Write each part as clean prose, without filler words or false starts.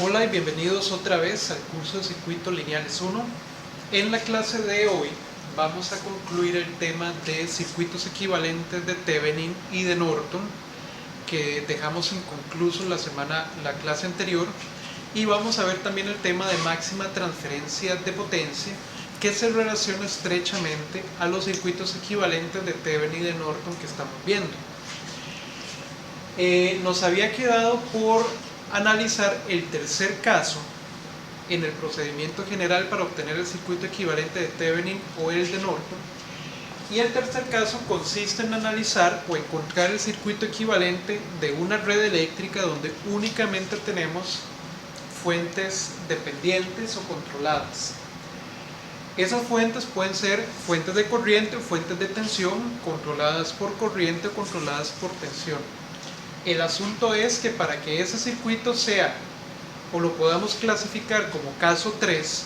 Hola y bienvenidos otra vez al curso de Circuitos Lineales 1. En la clase de hoy vamos a concluir el tema de circuitos equivalentes de Thevenin y de Norton, que dejamos inconcluso la clase anterior, y vamos a ver también el tema de máxima transferencia de potencia, que se relaciona estrechamente a los circuitos equivalentes de Thevenin y de Norton que estamos viendo. Nos había quedado por analizar el tercer caso en el procedimiento general para obtener el circuito equivalente de Thevenin o el de Norton, y el tercer caso consiste en analizar o encontrar el circuito equivalente de una red eléctrica donde únicamente tenemos fuentes dependientes o controladas. Esas fuentes pueden ser fuentes de corriente o fuentes de tensión, controladas por corriente o controladas por tensión. El asunto es que para que ese circuito sea o lo podamos clasificar como caso 3,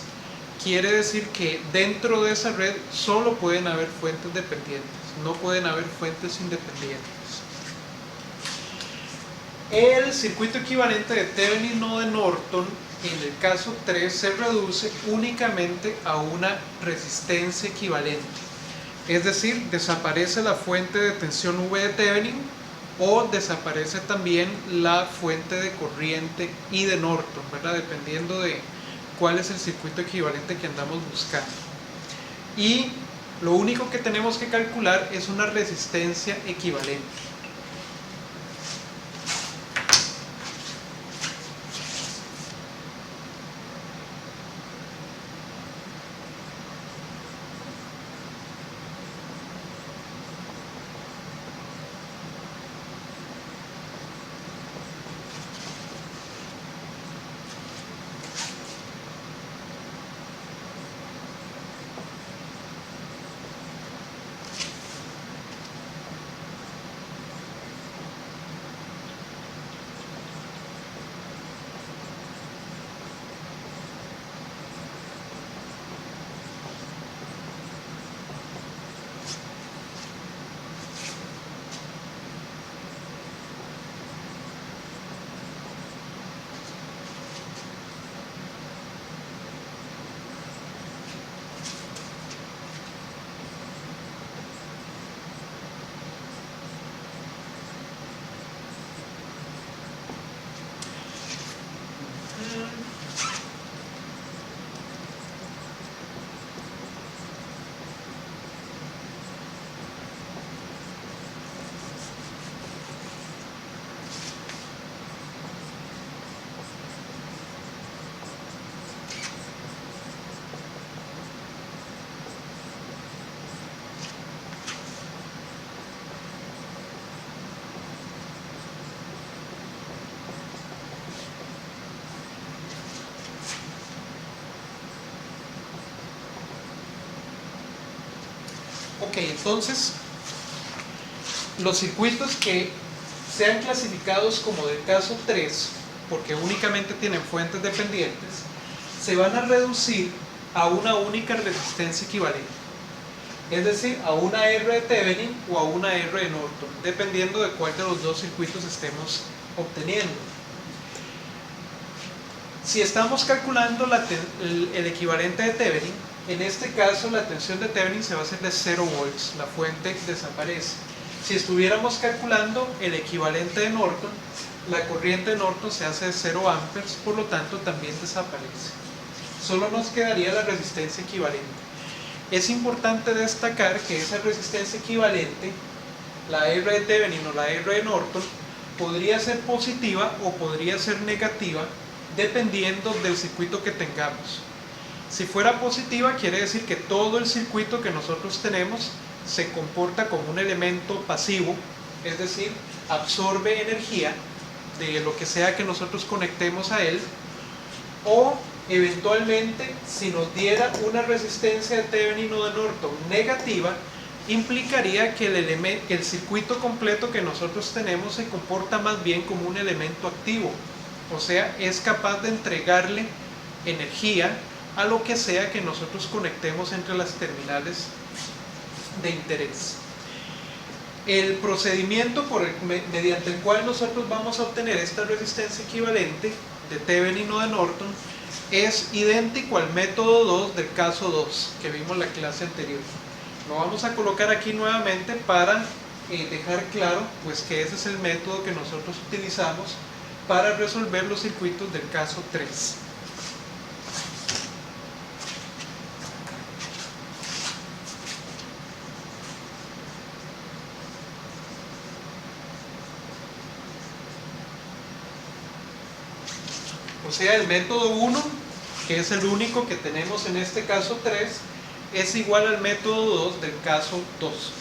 quiere decir que dentro de esa red solo pueden haber fuentes dependientes, no pueden haber fuentes independientes. El circuito equivalente de Thevenin o de Norton en el caso 3 se reduce únicamente a una resistencia equivalente, es decir, desaparece la fuente de tensión V de Thevenin o desaparece también la fuente de corriente I de Norton, ¿verdad? Dependiendo de cuál es el circuito equivalente que andamos buscando. Y lo único que tenemos que calcular es una resistencia equivalente. Ok, entonces los circuitos que sean clasificados como del caso 3, porque únicamente tienen fuentes dependientes, se van a reducir a una única resistencia equivalente, es decir, a una R de Thevenin o a una R de Norton, dependiendo de cuál de los dos circuitos estemos obteniendo. Si estamos calculando el equivalente de Thevenin, en este caso la tensión de Thevenin se va a hacer de 0 volts, la fuente desaparece. Si estuviéramos calculando el equivalente de Norton, la corriente de Norton se hace de 0 amperes, por lo tanto también desaparece. Solo nos quedaría la resistencia equivalente. Es importante destacar que esa resistencia equivalente, la R de Thevenin o la R de Norton, podría ser positiva o podría ser negativa dependiendo del circuito que tengamos. Si fuera positiva, quiere decir que todo el circuito que nosotros tenemos se comporta como un elemento pasivo, es decir, absorbe energía de lo que sea que nosotros conectemos a él, o eventualmente, si nos diera una resistencia de Thevenin o de Norton negativa, implicaría que el circuito completo que nosotros tenemos se comporta más bien como un elemento activo, o sea, es capaz de entregarle energía a lo que sea que nosotros conectemos entre las terminales de interés. El procedimiento mediante el cual nosotros vamos a obtener esta resistencia equivalente de Thevenin o de Norton es idéntico al método 2 del caso 2 que vimos en la clase anterior. Lo vamos a colocar aquí nuevamente para dejar claro pues que ese es el método que nosotros utilizamos para resolver los circuitos del caso 3. O sea, el método 1, que es el único que tenemos en este caso 3, es igual al método 2 del caso 2.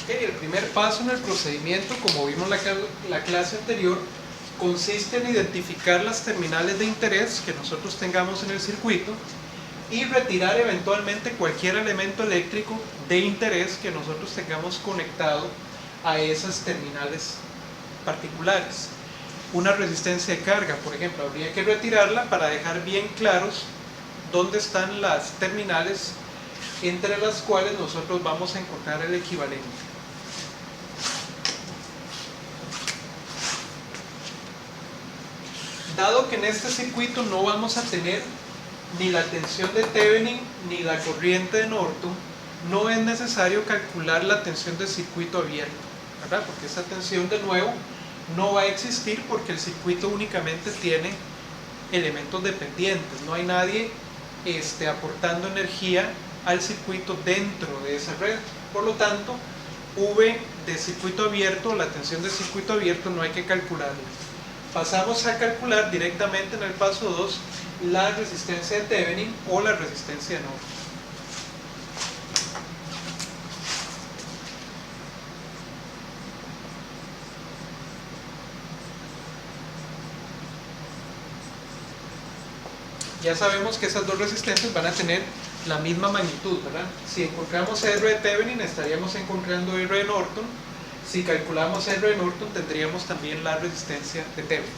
El primer paso en el procedimiento, como vimos en la clase anterior, consiste en identificar las terminales de interés que nosotros tengamos en el circuito y retirar eventualmente cualquier elemento eléctrico de interés que nosotros tengamos conectado a esas terminales particulares. Una resistencia de carga, por ejemplo, habría que retirarla para dejar bien claros dónde están las terminales entre las cuales nosotros vamos a encontrar el equivalente. Dado que en este circuito no vamos a tener ni la tensión de Thevenin ni la corriente de Norton, no es necesario calcular la tensión del circuito abierto, ¿verdad? Porque esa tensión, de nuevo, no va a existir porque el circuito únicamente tiene elementos dependientes, no hay nadie aportando energía al circuito dentro de esa red. Por lo tanto, V de circuito abierto, la tensión del circuito abierto, no hay que calcularla. Pasamos a calcular directamente en el paso 2 la resistencia de Thevenin o la resistencia de Norton. Ya sabemos que esas dos resistencias van a tener la misma magnitud, ¿verdad? Si encontramos R de Thevenin, estaríamos encontrando R de Norton. Si calculamos R de Norton, tendríamos también la resistencia de Thevenin.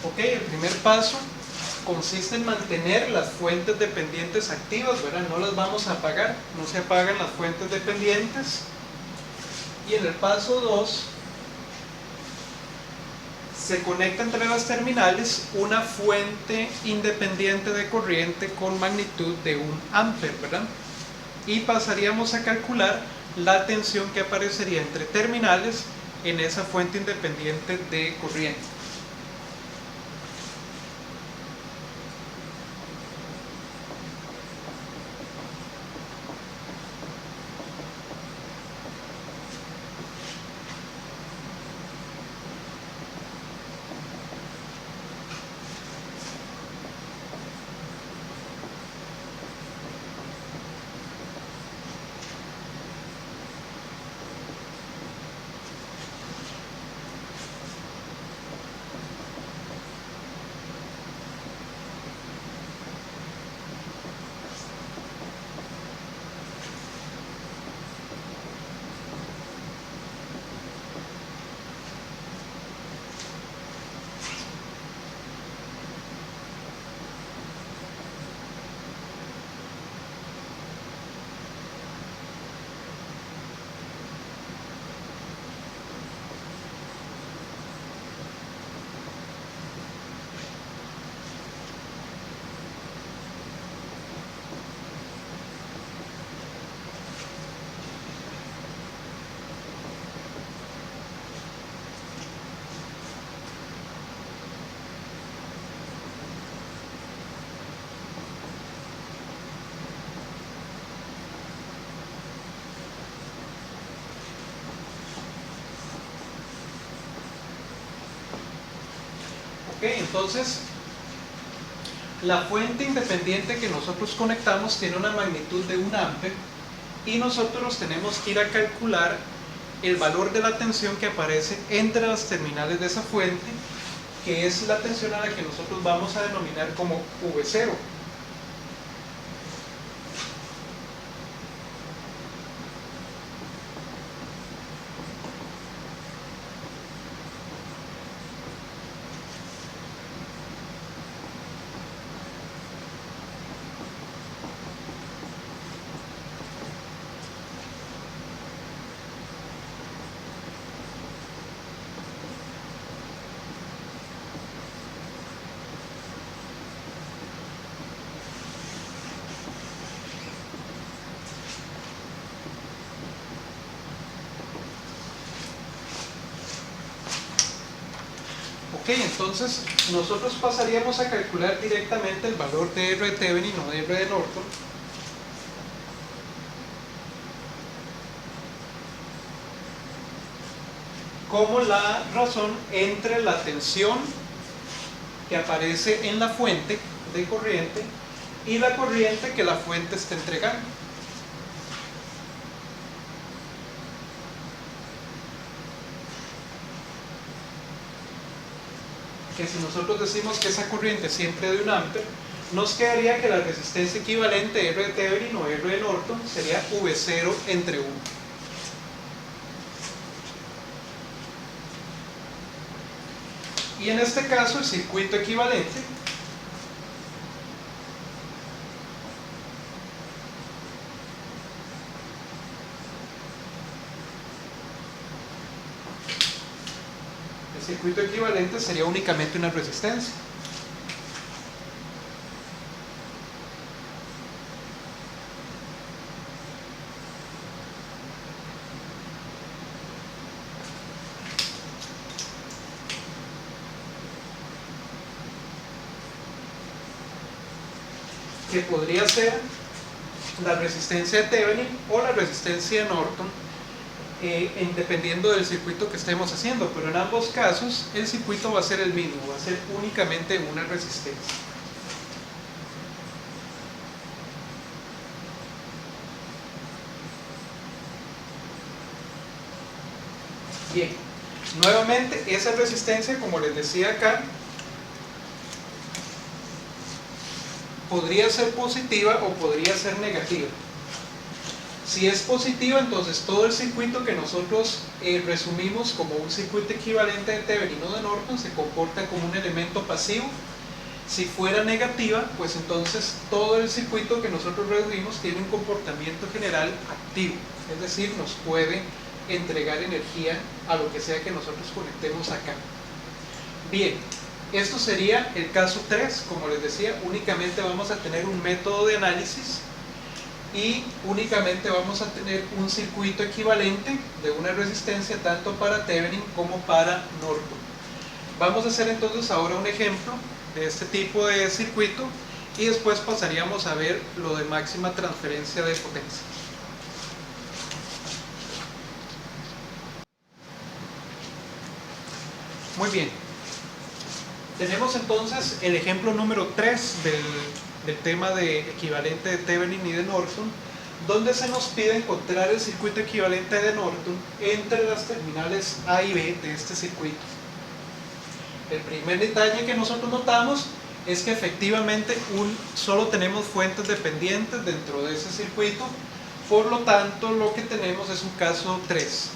Ok, el primer paso consiste en mantener las fuentes dependientes activas, ¿verdad? No las vamos a apagar, no se apagan las fuentes dependientes. Y en el paso 2 se conecta entre las terminales una fuente independiente de corriente con magnitud de 1 ampere, ¿verdad? Y pasaríamos a calcular la tensión que aparecería entre terminales en esa fuente independiente de corriente. Ok, entonces la fuente independiente que nosotros conectamos tiene una magnitud de 1 ampere y nosotros tenemos que ir a calcular el valor de la tensión que aparece entre las terminales de esa fuente, que es la tensión a la que nosotros vamos a denominar como V0. Ok, entonces nosotros pasaríamos a calcular directamente el valor de R de Thevenin o de R de Norton como la razón entre la tensión que aparece en la fuente de corriente y la corriente que la fuente está entregando. Que si nosotros decimos que esa corriente es siempre de 1 ampere, nos quedaría que la resistencia equivalente R de Thevenin o R de Norton sería V0 entre 1. Y en este caso el circuito equivalente sería únicamente una resistencia. Que podría ser la resistencia de Thevenin o la resistencia de Norton, dependiendo del circuito que estemos haciendo, pero en ambos casos el circuito va a ser el mismo, va a ser únicamente una resistencia. Bien, nuevamente esa resistencia, como les decía acá, podría ser positiva o podría ser negativa. Si es positiva, entonces todo el circuito que nosotros resumimos como un circuito equivalente de Thevenin o de Norton se comporta como un elemento pasivo. Si fuera negativa, pues entonces todo el circuito que nosotros resumimos tiene un comportamiento general activo, es decir, nos puede entregar energía a lo que sea que nosotros conectemos acá. Bien, esto sería el caso 3, como les decía, únicamente vamos a tener un método de análisis y únicamente vamos a tener un circuito equivalente de una resistencia tanto para Thevenin como para Norton. Vamos a hacer entonces ahora un ejemplo de este tipo de circuito y después pasaríamos a ver lo de máxima transferencia de potencia. Muy bien, tenemos entonces el ejemplo número 3 del tema de equivalente de Thevenin y de Norton, donde se nos pide encontrar el circuito equivalente de Norton entre las terminales A y B de este circuito. El primer detalle que nosotros notamos es que efectivamente solo tenemos fuentes dependientes dentro de ese circuito, por lo tanto lo que tenemos es un caso 3.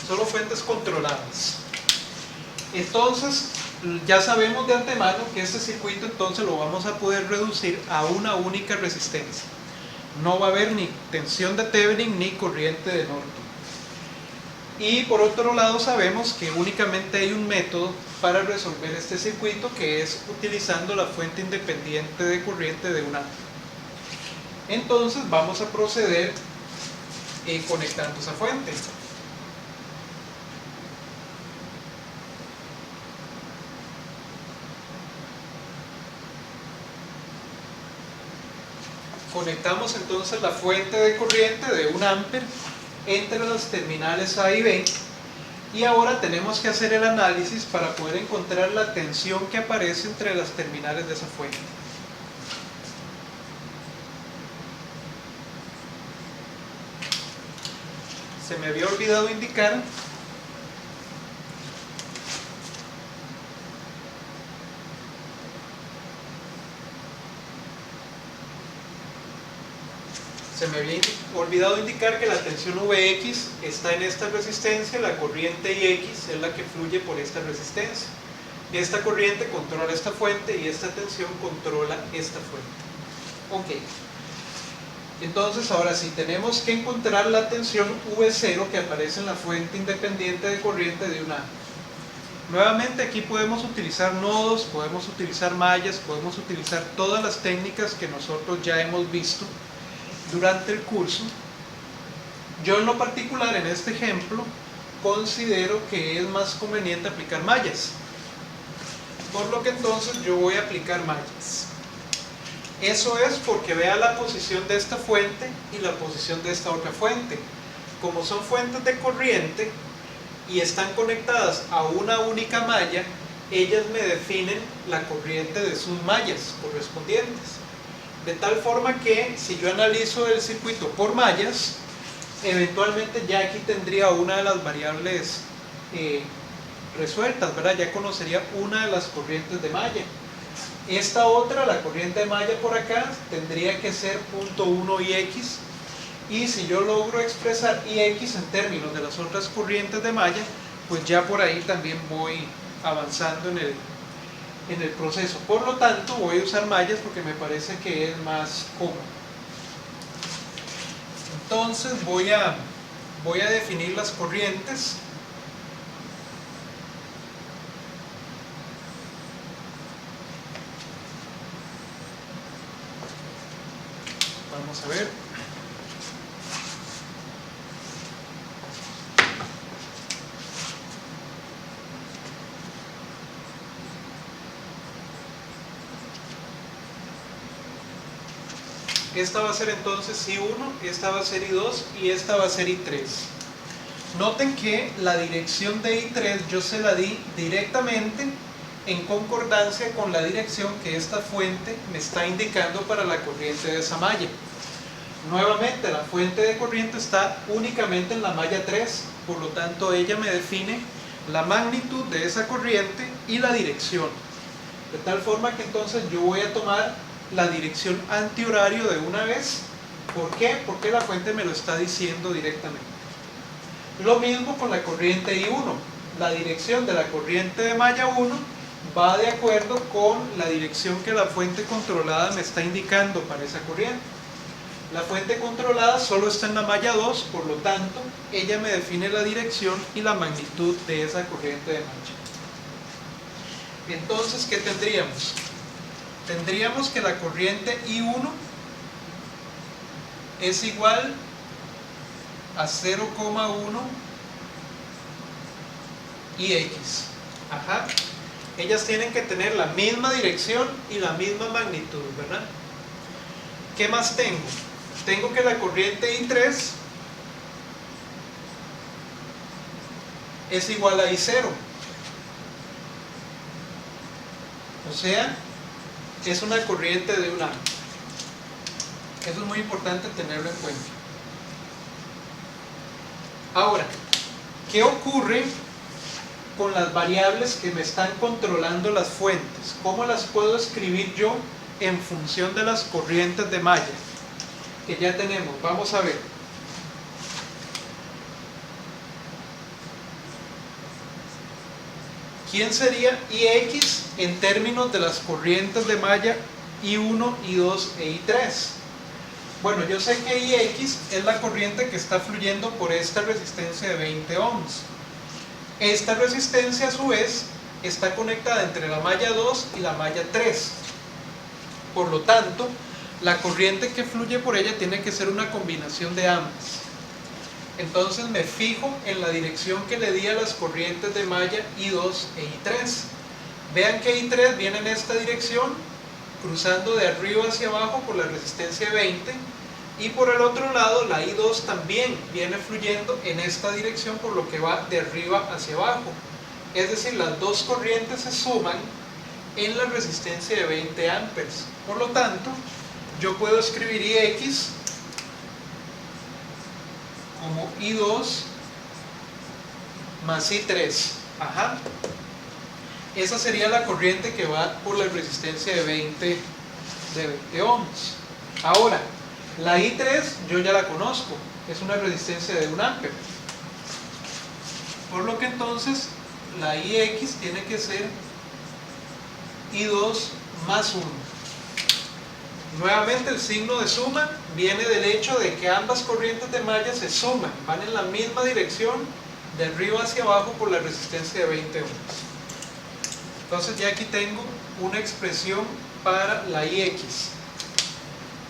Solo fuentes controladas. Entonces ya sabemos de antemano que este circuito entonces lo vamos a poder reducir a una única resistencia. No va a haber ni tensión de Thevenin ni corriente de Norton. Y por otro lado sabemos que únicamente hay un método para resolver este circuito, que es utilizando la fuente independiente de corriente de 1 ampere. Entonces vamos a proceder conectando esa fuente. Conectamos entonces la fuente de corriente de 1 ampere entre las terminales A y B, y ahora tenemos que hacer el análisis para poder encontrar la tensión que aparece entre las terminales de esa fuente. Se me había olvidado indicar que la tensión Vx está en esta resistencia, la corriente Ix es la que fluye por esta resistencia. Esta corriente controla esta fuente y esta tensión controla esta fuente. Ok. Entonces ahora sí, tenemos que encontrar la tensión V0 que aparece en la fuente independiente de corriente de 1 ampere. Nuevamente aquí podemos utilizar nodos, podemos utilizar mallas, podemos utilizar todas las técnicas que nosotros ya hemos visto durante el curso. Yo en lo particular en este ejemplo considero que es más conveniente aplicar mallas, por lo que entonces yo voy a aplicar mallas. Eso es porque vea la posición de esta fuente y la posición de esta otra fuente. Como son fuentes de corriente y están conectadas a una única malla, ellas me definen la corriente de sus mallas correspondientes. De tal forma que si yo analizo el circuito por mallas, eventualmente ya aquí tendría una de las variables resueltas, ¿verdad? Ya conocería una de las corrientes de malla. Esta otra, la corriente de malla por acá, tendría que ser 0.1 Ix, y si yo logro expresar Ix en términos de las otras corrientes de malla, pues ya por ahí también voy avanzando en el proceso. Por lo tanto, voy a usar mallas porque me parece que es más cómodo. Entonces voy a definir las corrientes. Vamos a ver. Esta va a ser entonces I1, esta va a ser I2 y esta va a ser I3. Noten que la dirección de I3 yo se la di directamente en concordancia con la dirección que esta fuente me está indicando para la corriente de esa malla. Nuevamente, la fuente de corriente está únicamente en la malla 3, por lo tanto ella me define la magnitud de esa corriente y la dirección. De tal forma que entonces yo voy a tomar la dirección antihorario de una vez. ¿Por qué? Porque la fuente me lo está diciendo directamente. Lo mismo con la corriente I1. La dirección de la corriente de malla 1 va de acuerdo con la dirección que la fuente controlada me está indicando para esa corriente. La fuente controlada solo está en la malla 2, por lo tanto, ella me define la dirección y la magnitud de esa corriente de malla. Entonces, ¿qué tendríamos? Tendríamos que la corriente I1 es igual a 0,1 Ix. Ajá. Ellas tienen que tener la misma dirección y la misma magnitud, ¿verdad? ¿Qué más tengo? Tengo que la corriente I3 es igual a I0. O sea, es una corriente de 1 ampere. Eso es muy importante tenerlo en cuenta. Ahora, ¿qué ocurre con las variables que me están controlando las fuentes? ¿Cómo las puedo escribir yo en función de las corrientes de malla que ya tenemos? Vamos a ver. ¿Quién sería Ix en términos de las corrientes de malla I1, I2 e I3? Bueno, yo sé que Ix es la corriente que está fluyendo por esta resistencia de 20 ohms. Esta resistencia a su vez está conectada entre la malla 2 y la malla 3. Por lo tanto, la corriente que fluye por ella tiene que ser una combinación de ambas. Entonces me fijo en la dirección que le di a las corrientes de malla I2 e I3. Vean que I3 viene en esta dirección cruzando de arriba hacia abajo por la resistencia de 20, y por el otro lado la I2 también viene fluyendo en esta dirección, por lo que va de arriba hacia abajo. Es decir, las dos corrientes se suman en la resistencia de 20 amperes. Por lo tanto, yo puedo escribir IX como I2 más I3. Ajá. Esa sería la corriente que va por la resistencia de 20 ohms. Ahora, la I3 yo ya la conozco, es una resistencia de 1 ampere. Por lo que entonces la IX tiene que ser I2 más 1. Nuevamente el signo de suma viene del hecho de que ambas corrientes de malla se suman, van en la misma dirección de arriba hacia abajo por la resistencia de 20 ohms. Entonces ya aquí tengo una expresión para la IX.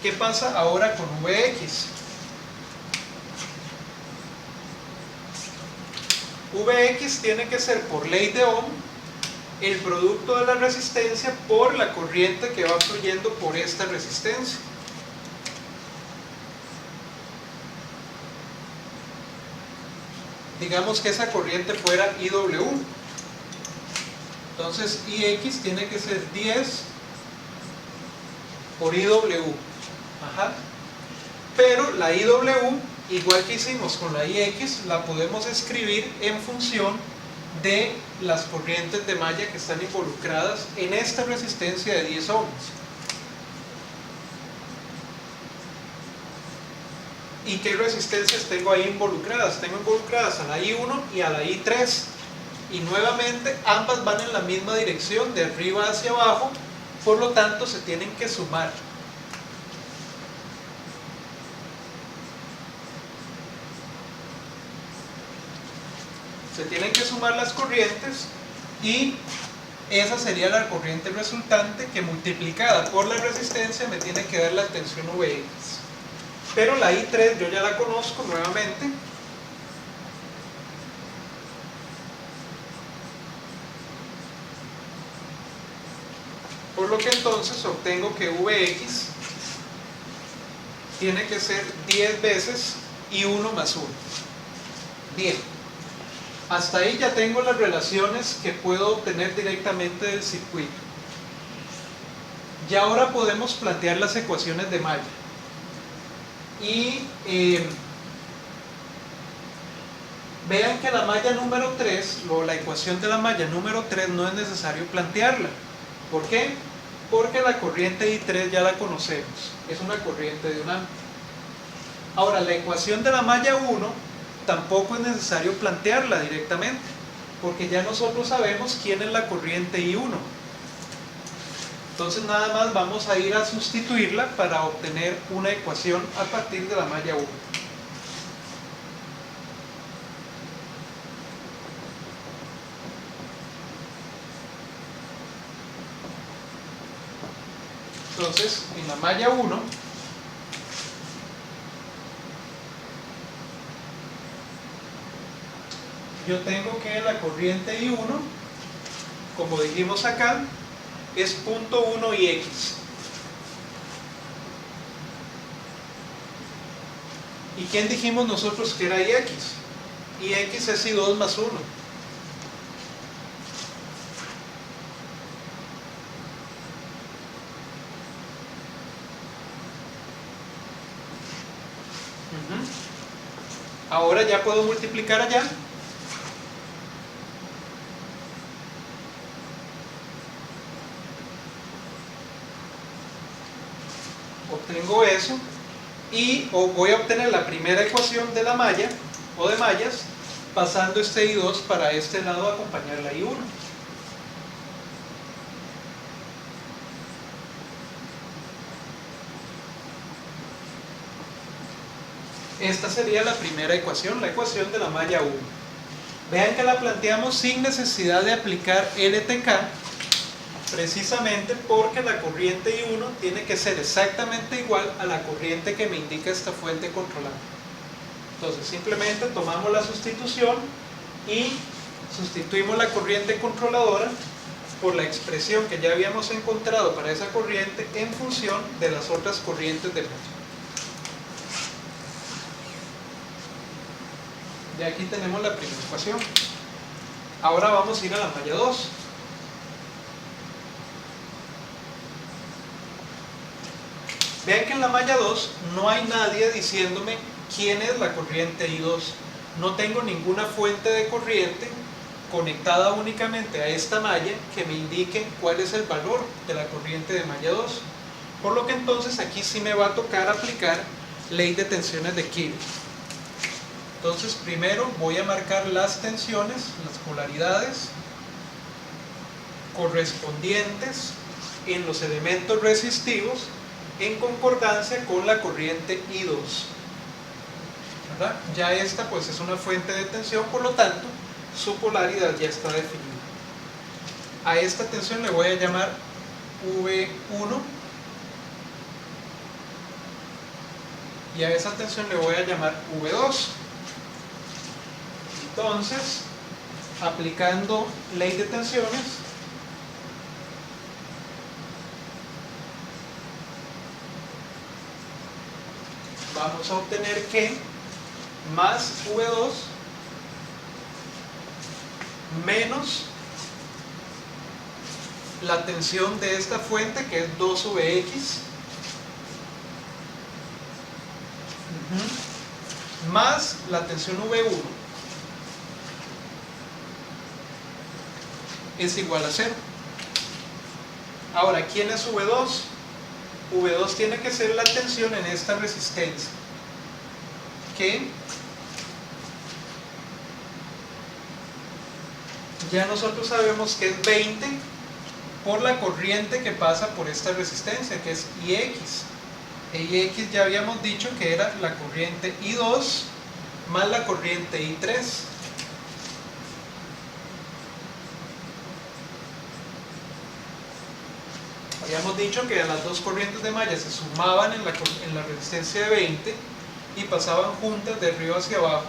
¿Qué pasa ahora con VX? VX tiene que ser, por ley de Ohm, el producto de la resistencia por la corriente que va fluyendo por esta resistencia. Digamos que esa corriente fuera IW. Entonces IX tiene que ser 10 por IW. Ajá. Pero la IW, igual que hicimos con la IX, la podemos escribir en función de las corrientes de malla que están involucradas en esta resistencia de 10 ohms. ¿Y qué resistencias tengo ahí involucradas? Tengo involucradas a la I1 y a la I3. Y nuevamente ambas van en la misma dirección, de arriba hacia abajo, por lo tanto se tienen que sumar. Se tienen que sumar las corrientes y esa sería la corriente resultante, que multiplicada por la resistencia me tiene que dar la tensión Vx. Pero la I3 yo ya la conozco nuevamente. Por lo que entonces obtengo que Vx tiene que ser 10 veces I1 más 1. Bien, hasta ahí ya tengo las relaciones que puedo obtener directamente del circuito. Y ahora podemos plantear las ecuaciones de malla. Y vean que la malla número 3, o la ecuación de la malla número 3, no es necesario plantearla. ¿Por qué? Porque la corriente I3 ya la conocemos, es una corriente de 1 ampere. Ahora, la ecuación de la malla 1 tampoco es necesario plantearla directamente, porque ya nosotros sabemos quién es la corriente I1. Entonces nada más vamos a ir a sustituirla para obtener una ecuación a partir de la malla 1. Entonces, en la malla 1, yo tengo que la corriente I1, como dijimos acá, es 0.1 IX. ¿Y quién dijimos nosotros que era IX? IX es I2 más 1. Ahora ya puedo multiplicar allá. Obtengo eso y voy a obtener la primera ecuación de la malla o de mallas pasando este I2 para este lado a acompañar la I1. Esta sería la primera ecuación, la ecuación de la malla 1. Vean que la planteamos sin necesidad de aplicar LTK, precisamente porque la corriente I1 tiene que ser exactamente igual a la corriente que me indica esta fuente controlada. Entonces simplemente tomamos la sustitución y sustituimos la corriente controladora por la expresión que ya habíamos encontrado para esa corriente en función de las otras corrientes de malla. Y aquí tenemos la primera ecuación. Ahora vamos a ir a la malla 2. Vean que en la malla 2 no hay nadie diciéndome quién es la corriente I2. No tengo ninguna fuente de corriente conectada únicamente a esta malla que me indique cuál es el valor de la corriente de malla 2. Por lo que entonces aquí sí me va a tocar aplicar ley de tensiones de Killing. Entonces primero voy a marcar las tensiones, las polaridades correspondientes en los elementos resistivos en concordancia con la corriente I2. ¿Verdad? Ya esta pues es una fuente de tensión, por lo tanto su polaridad ya está definida. A esta tensión le voy a llamar V1 y a esa tensión le voy a llamar V2. Entonces, aplicando ley de tensiones, vamos a obtener que más V2 menos la tensión de esta fuente, que es 2Vx, más la tensión V1 es igual a 0. Ahora, ¿quién es V2? V2 tiene que ser la tensión en esta resistencia, que ya nosotros sabemos que es 20 por la corriente que pasa por esta resistencia, que es IX. IX ya habíamos dicho que era la corriente I2 más la corriente I3. Habíamos dicho que las dos corrientes de malla se sumaban en la resistencia de 20 y pasaban juntas de arriba hacia abajo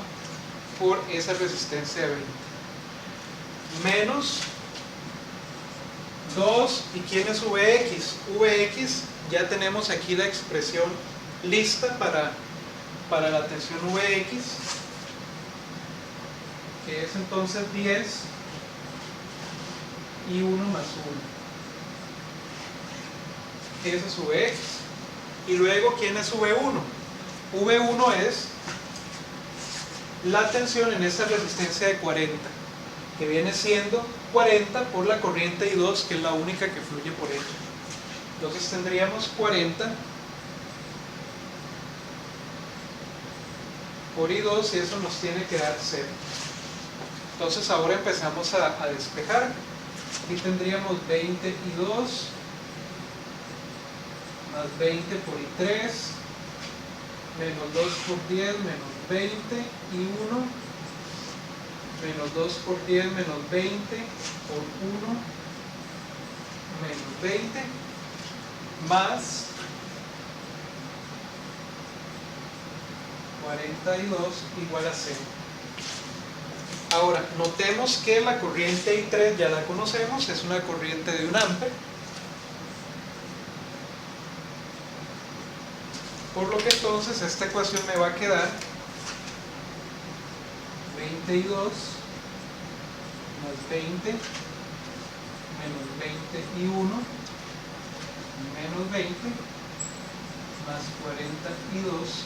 por esa resistencia de 20. Menos 2, ¿y quién es Vx? Vx, ya tenemos aquí la expresión lista para la tensión Vx, que es entonces 10 y 1 más 1. Ese es Vx. Y luego, ¿quién es V1? V1 es la tensión en esta resistencia de 40, que viene siendo 40 por la corriente I2, que es la única que fluye por ella. Entonces tendríamos 40 por I2 y eso nos tiene que dar 0. Entonces ahora empezamos a despejar. Aquí tendríamos 20 I2 más 20 por I3 menos 2 por 10 menos 20 y 1 menos 2 por 10 menos 20 por 1 menos 20 más 42 igual a 0. Ahora, notemos que la corriente I3 ya la conocemos, es una corriente de 1 ampere. Por lo que entonces esta ecuación me va a quedar 22 más 20 menos 20 y 1 menos 20 más 42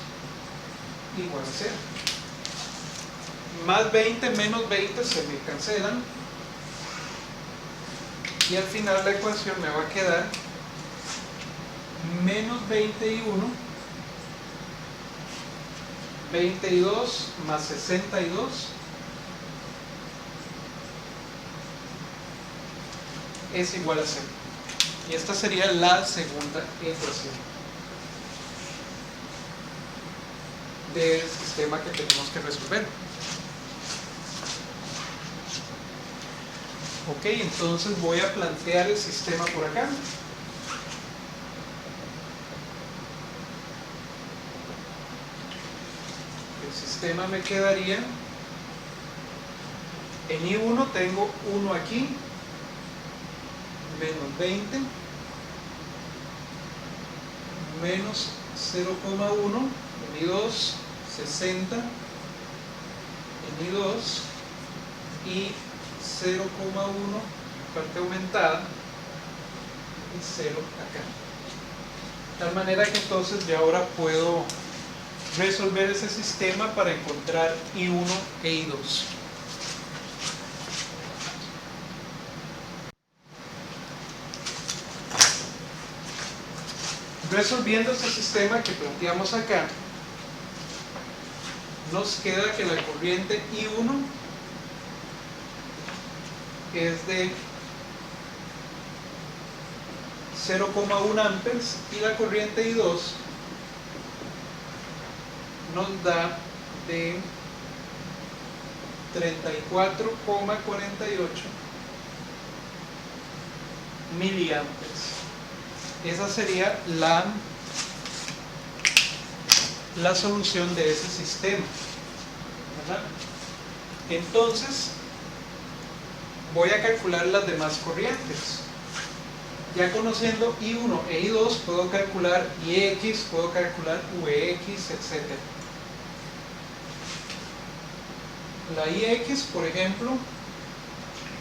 igual a 0. Más 20 menos 20 se me cancelan y al final la ecuación me va a quedar menos 21 22 más 62 es igual a 0. Y esta sería la segunda ecuación del sistema que tenemos que resolver. Ok, entonces voy a plantear el sistema por acá. El sistema me quedaría, en I1 tengo 1 aquí, menos 20 menos 0,1 en I2, 60 en I2 y 0,1 parte aumentada y 0 acá. De tal manera que entonces ya ahora puedo resolver ese sistema para encontrar I1 e I2. Resolviendo este sistema que planteamos acá, nos queda que la corriente I1 es de 0,1 amperes y la corriente I2 nos da de 34,48 miliamperes. Esa sería la solución de ese sistema, ¿verdad? Entonces voy a calcular las demás corrientes. Ya conociendo I1 e I2 puedo calcular IX, puedo calcular VX, etc. La IX, por ejemplo,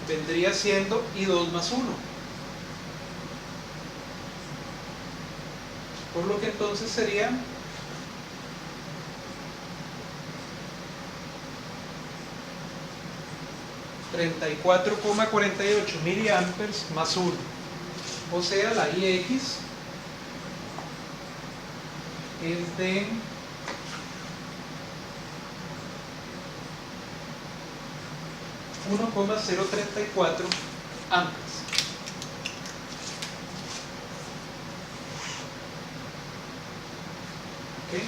vendría siendo I2 más 1. Por lo que entonces sería 34,48 miliamperes más 1. O sea, la IX es de 1,034 amperes. ¿Okay?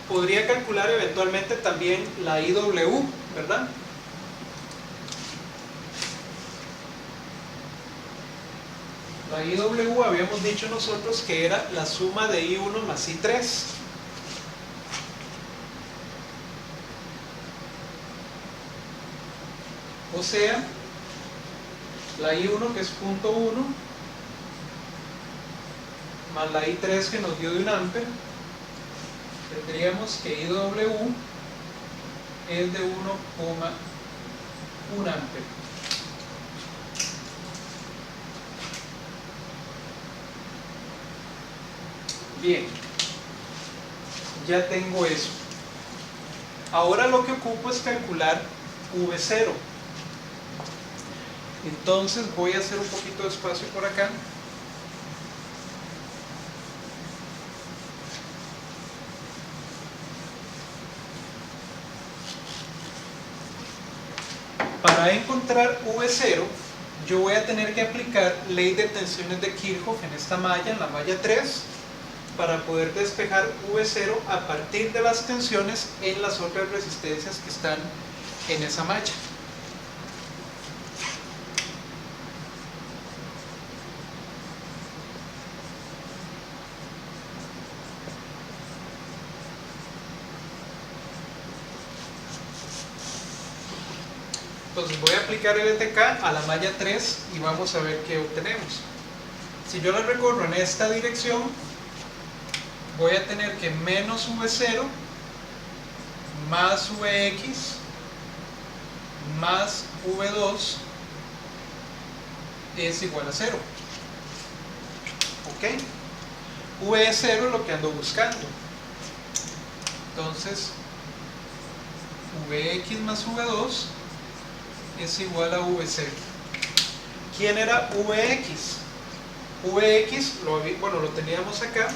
Podría calcular eventualmente también la IW, ¿verdad? La IW habíamos dicho nosotros que era la suma de I1 más I3. O sea, la I1 que es 0,1 más la I3 que nos dio de 1 ampere, tendríamos que IW es de 1,1 ampere. Bien, ya tengo eso. Ahora lo que ocupo es calcular V0. Entonces voy a hacer un poquito de espacio por acá. Para encontrar V0, yo voy a tener que aplicar ley de tensiones de Kirchhoff en esta malla, en la malla 3, para poder despejar V0 a partir de las tensiones en las otras resistencias que están en esa malla. Entonces voy a aplicar el ETK a la malla 3 y vamos a ver qué obtenemos. Si yo la recorro en esta dirección, voy a tener que menos V0 más Vx más V2 es igual a 0. ¿Ok? V0 es lo que ando buscando. Entonces, Vx más V2 es igual a V0. ¿Quién era Vx? Vx, lo teníamos acá.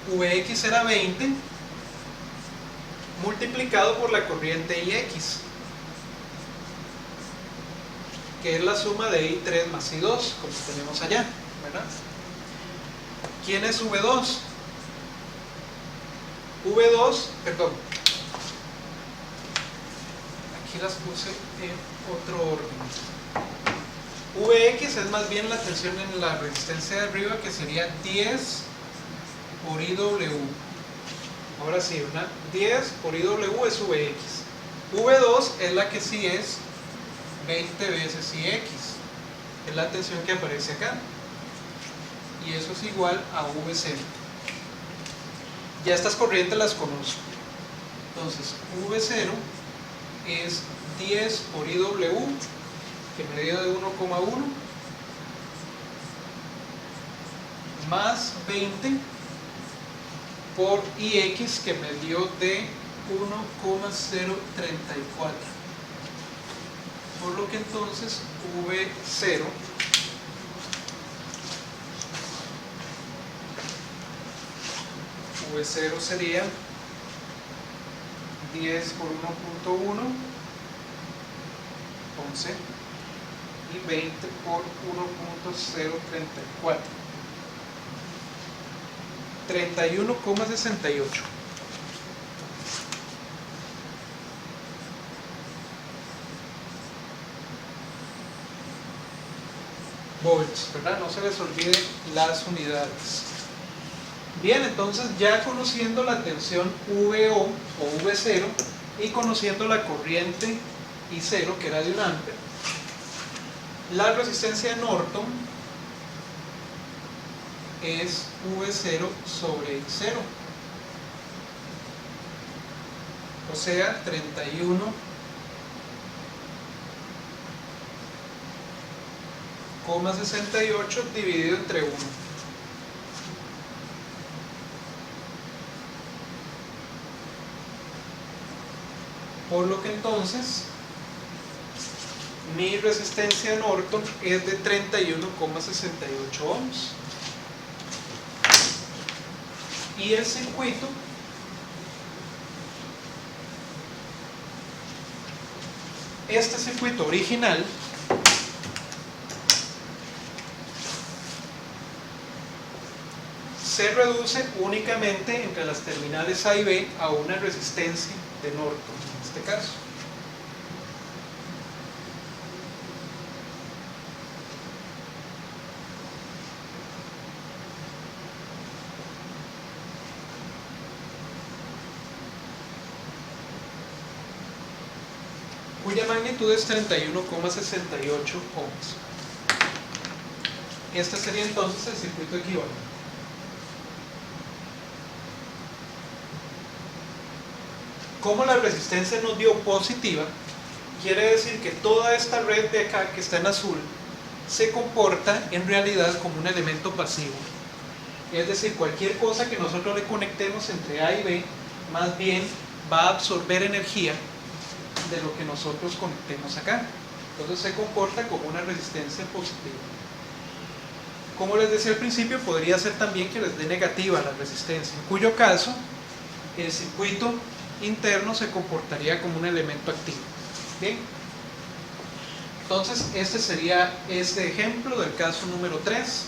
Vx era 20 multiplicado por la corriente Ix, que es la suma de I3 más I2, como tenemos allá, ¿verdad? ¿Quién es V2? Perdón, aquí las puse en otro orden. Vx es más bien la tensión en la resistencia de arriba, que sería 10 por IW. Ahora sí, ¿verdad? 10 por IW es Vx. V2 es la que sí es 20 veces IX, es la tensión que aparece acá, y eso es igual a V0. Ya estas corrientes las conozco, entonces V0 es 10 por IW, que me dio de 1,1, más 20 por IX, que me dio de 1,034, por lo que entonces V0 sería 10 por 1.1, 11, y 20 por 1.034, 31,68. volts, ¿verdad? No se les olvide las unidades. Bien, entonces ya conociendo la tensión VO o V0 y conociendo la corriente I0, que era de 1 ampere, la resistencia de Norton es V0 sobre I0, o sea 31,68 dividido entre 1. Por lo que entonces mi resistencia de Norton es de 31,68 ohms. Y el circuito este circuito original se reduce únicamente entre las terminales A y B a una resistencia de Norton en este caso. Cuya magnitud es 31,68 ohms. Este sería entonces el circuito equivalente. Como la resistencia nos dio positiva, quiere decir que toda esta red de acá que está en azul se comporta en realidad como un elemento pasivo. Es decir, cualquier cosa que nosotros le conectemos entre A y B, más bien va a absorber energía de lo que nosotros conectemos acá. Entonces se comporta como una resistencia positiva. Como les decía al principio, podría ser también que les dé negativa la resistencia, en cuyo caso el circuito interno se comportaría como un elemento activo. ¿Bien? Entonces este sería este ejemplo del caso número 3,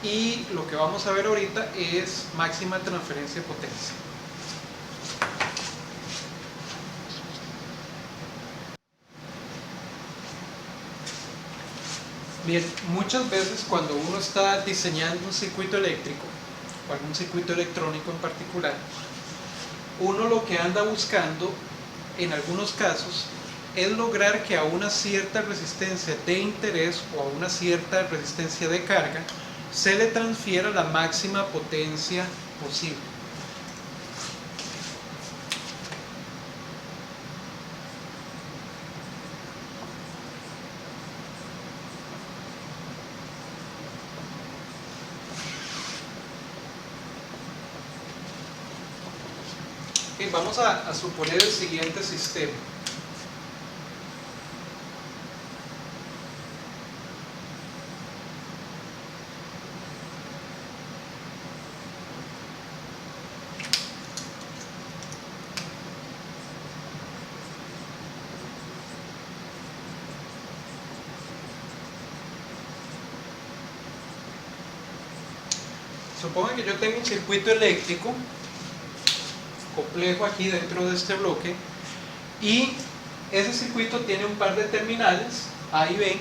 y lo que vamos a ver ahorita es máxima transferencia de potencia. Bien, muchas veces cuando uno está diseñando un circuito eléctrico o algún circuito electrónico en particular, uno lo que anda buscando en algunos casos es lograr que a una cierta resistencia de interés o a una cierta resistencia de carga se le transfiera la máxima potencia posible. Vamos a suponer el siguiente sistema. Supongan que yo tengo un circuito eléctrico complejo aquí dentro de este bloque, y ese circuito tiene un par de terminales A y B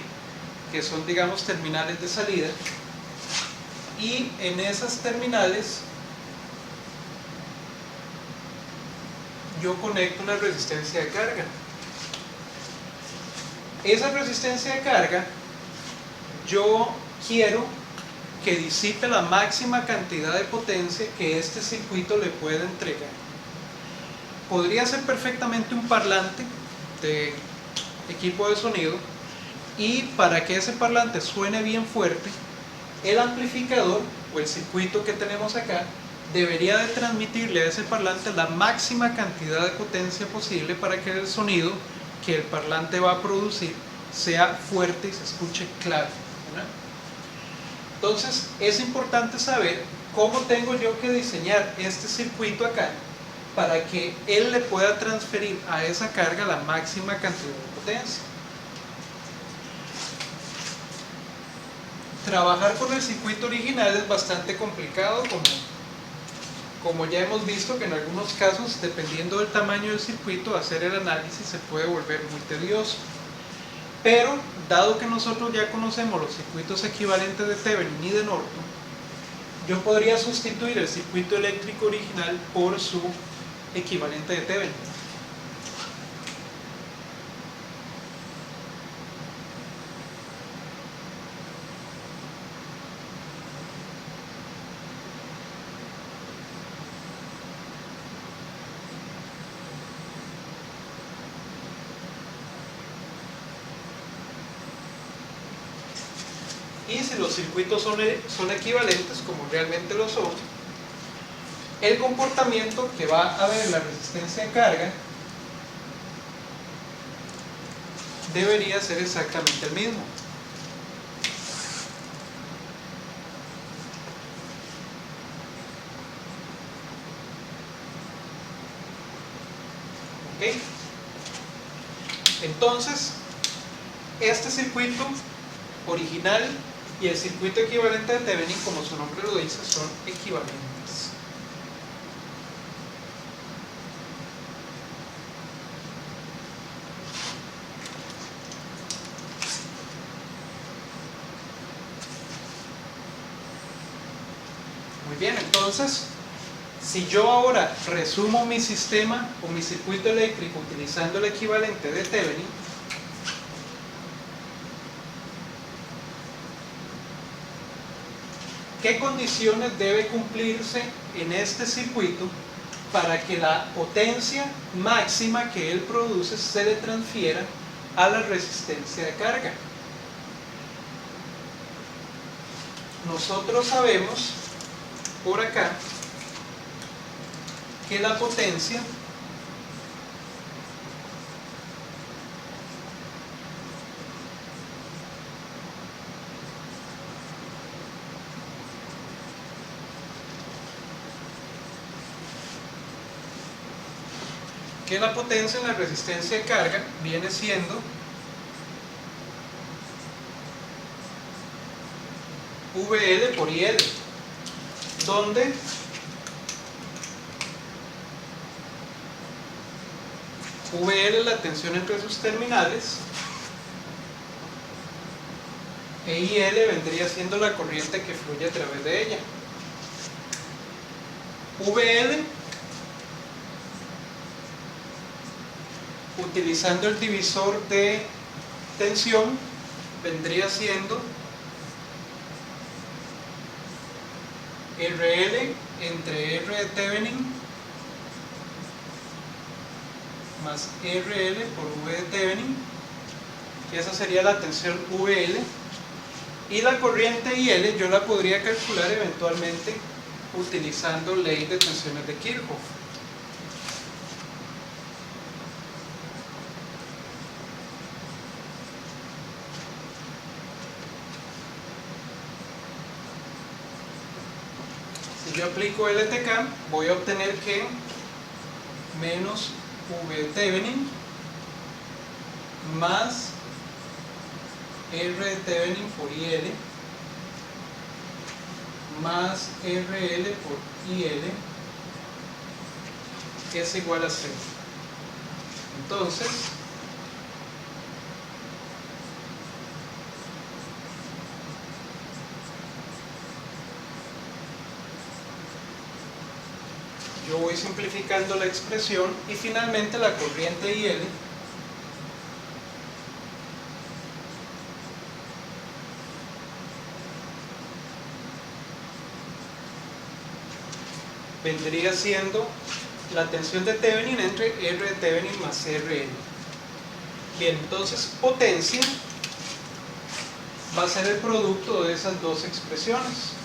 que son, digamos, terminales de salida, y en esas terminales yo conecto una resistencia de carga. Esa resistencia de carga yo quiero que disipe la máxima cantidad de potencia que este circuito le pueda entregar. Podría ser perfectamente un parlante de equipo de sonido, y para que ese parlante suene bien fuerte, el amplificador o el circuito que tenemos acá debería de transmitirle a ese parlante la máxima cantidad de potencia posible para que el sonido que el parlante va a producir sea fuerte y se escuche claro, ¿verdad? Entonces es importante saber cómo tengo yo que diseñar este circuito acá para que él le pueda transferir a esa carga la máxima cantidad de potencia. Trabajar con el circuito original es bastante complicado, como ya hemos visto que en algunos casos, dependiendo del tamaño del circuito, hacer el análisis se puede volver muy tedioso. Pero, dado que nosotros ya conocemos los circuitos equivalentes de Thevenin y de Norton, yo podría sustituir el circuito eléctrico original por su equivalente de Thevenin. Y si los circuitos son equivalentes, como realmente lo son, el comportamiento que va a haber la resistencia de carga debería ser exactamente el mismo. ¿Ok? Entonces, este circuito original y el circuito equivalente de Thevenin, como su nombre lo dice, son equivalentes. Muy bien, entonces, si yo ahora resumo mi sistema o mi circuito eléctrico utilizando el equivalente de Thevenin, ¿qué condiciones debe cumplirse en este circuito para que la potencia máxima que él produce se le transfiera a la resistencia de carga? Nosotros sabemos por acá que la potencia en la resistencia de carga viene siendo VL por IL, donde VL es la tensión entre sus terminales e IL vendría siendo la corriente que fluye a través de ella. VL, utilizando el divisor de tensión, vendría siendo RL entre R de Thevenin más RL por V de Thevenin, y esa sería la tensión VL, y la corriente IL yo la podría calcular eventualmente utilizando ley de tensiones de Kirchhoff. Si yo aplico LTK, voy a obtener que menos V Thevenin más R Thevenin por IL más RL por IL es igual a 0. Entonces, yo voy simplificando la expresión y finalmente la corriente IL vendría siendo la tensión de Thevenin entre R de Thevenin más RL. Bien, entonces potencia va a ser el producto de esas dos expresiones.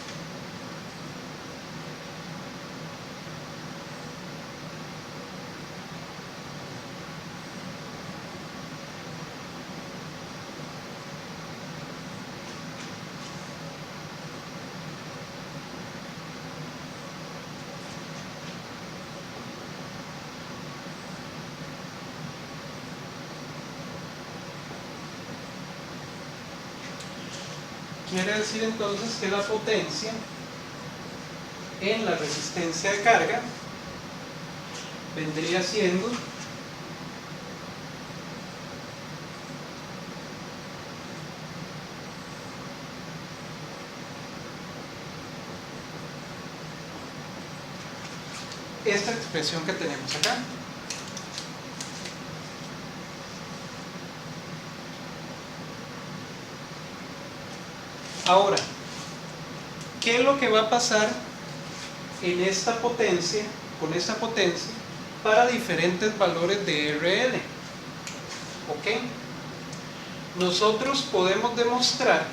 Quiere decir entonces que la potencia en la resistencia de carga vendría siendo esta expresión que tenemos acá. Ahora, ¿qué es lo que va a pasar en esta potencia, con esta potencia, para diferentes valores de RL? ¿Ok? Nosotros podemos demostrar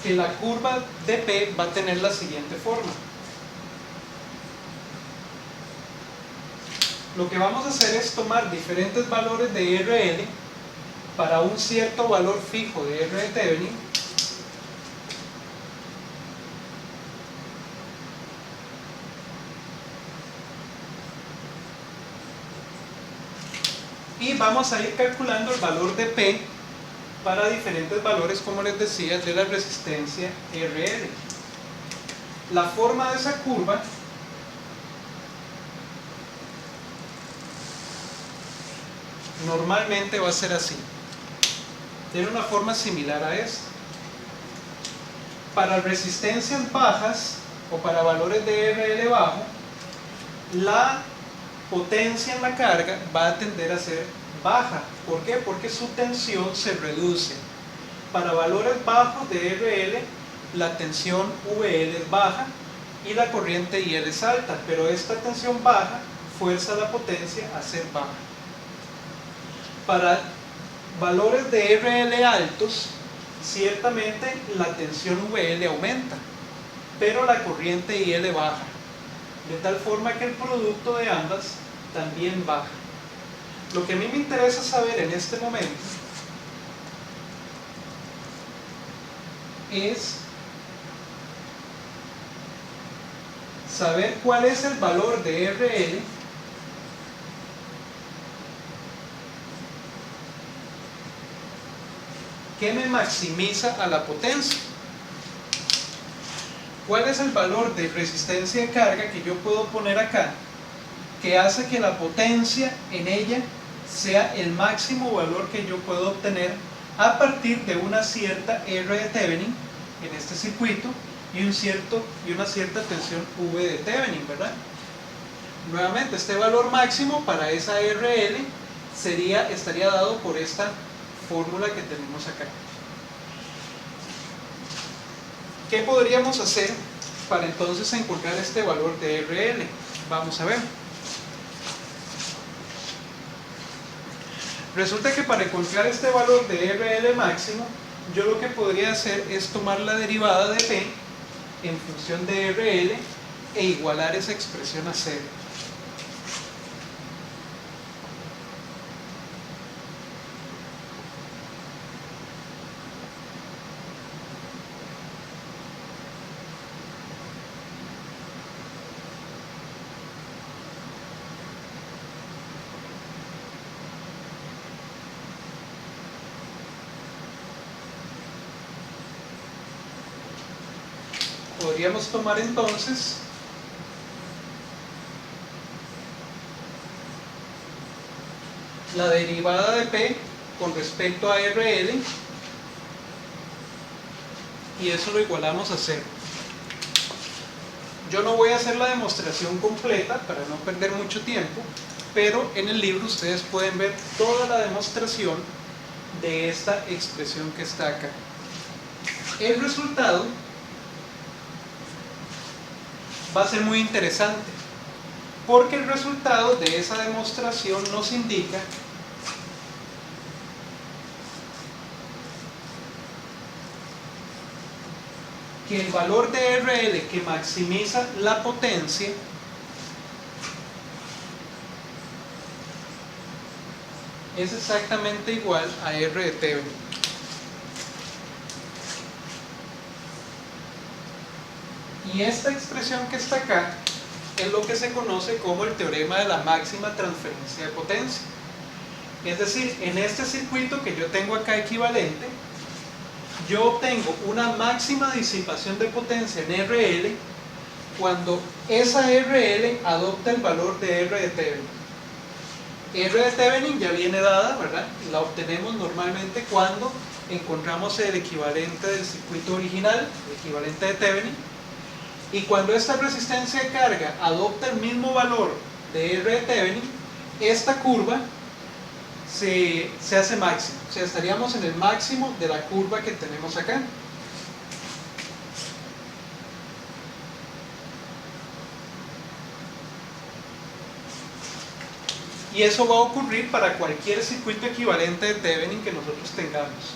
que la curva de P va a tener la siguiente forma. Lo que vamos a hacer es tomar diferentes valores de RL para un cierto valor fijo de R de Thevenin y vamos a ir calculando el valor de P para diferentes valores, como les decía, de la resistencia RL. La forma de esa curva normalmente va a ser así. Tiene una forma similar a esta. Para resistencias bajas o para valores de RL bajo, la potencia en la carga va a tender a ser baja. ¿Por qué? Porque su tensión se reduce. Para valores bajos de RL, la tensión VL es baja y la corriente IL es alta, pero esta tensión baja fuerza la potencia a ser baja. Para valores de RL altos, ciertamente la tensión VL aumenta, pero la corriente IL baja, de tal forma que el producto de ambas también baja. Lo que a mí me interesa saber en este momento es saber cuál es el valor de RL que me maximiza a la potencia. ¿Cuál es el valor de resistencia de carga que yo puedo poner acá que hace que la potencia en ella sea el máximo valor que yo puedo obtener a partir de una cierta R de Thevenin en este circuito y una cierta tensión V de Thevenin, ¿verdad? Nuevamente, este valor máximo para esa RL estaría dado por esta fórmula que tenemos acá. ¿Qué podríamos hacer para entonces encontrar este valor de RL? Vamos a ver. Resulta que para encontrar este valor de RL máximo, yo lo que podría hacer es tomar la derivada de P en función de RL e igualar esa expresión a 0. Podríamos tomar entonces la derivada de P con respecto a RL y eso lo igualamos a 0. Yo no voy a hacer la demostración completa para no perder mucho tiempo, pero en el libro ustedes pueden ver toda la demostración de esta expresión que está acá. El resultado va a ser muy interesante, porque el resultado de esa demostración nos indica que el valor de RL que maximiza la potencia es exactamente igual a R de Thevenin. Y esta expresión que está acá es lo que se conoce como el teorema de la máxima transferencia de potencia. Es decir, en este circuito que yo tengo acá equivalente, yo obtengo una máxima disipación de potencia en RL cuando esa RL adopta el valor de R de Thevenin. R de Thevenin ya viene dada, ¿verdad? La obtenemos normalmente cuando encontramos el equivalente del circuito original, el equivalente de Thevenin, y cuando esta resistencia de carga adopta el mismo valor de R de Thevenin, esta curva se hace máxima, o sea, estaríamos en el máximo de la curva que tenemos acá. Y eso va a ocurrir para cualquier circuito equivalente de Thevenin que nosotros tengamos.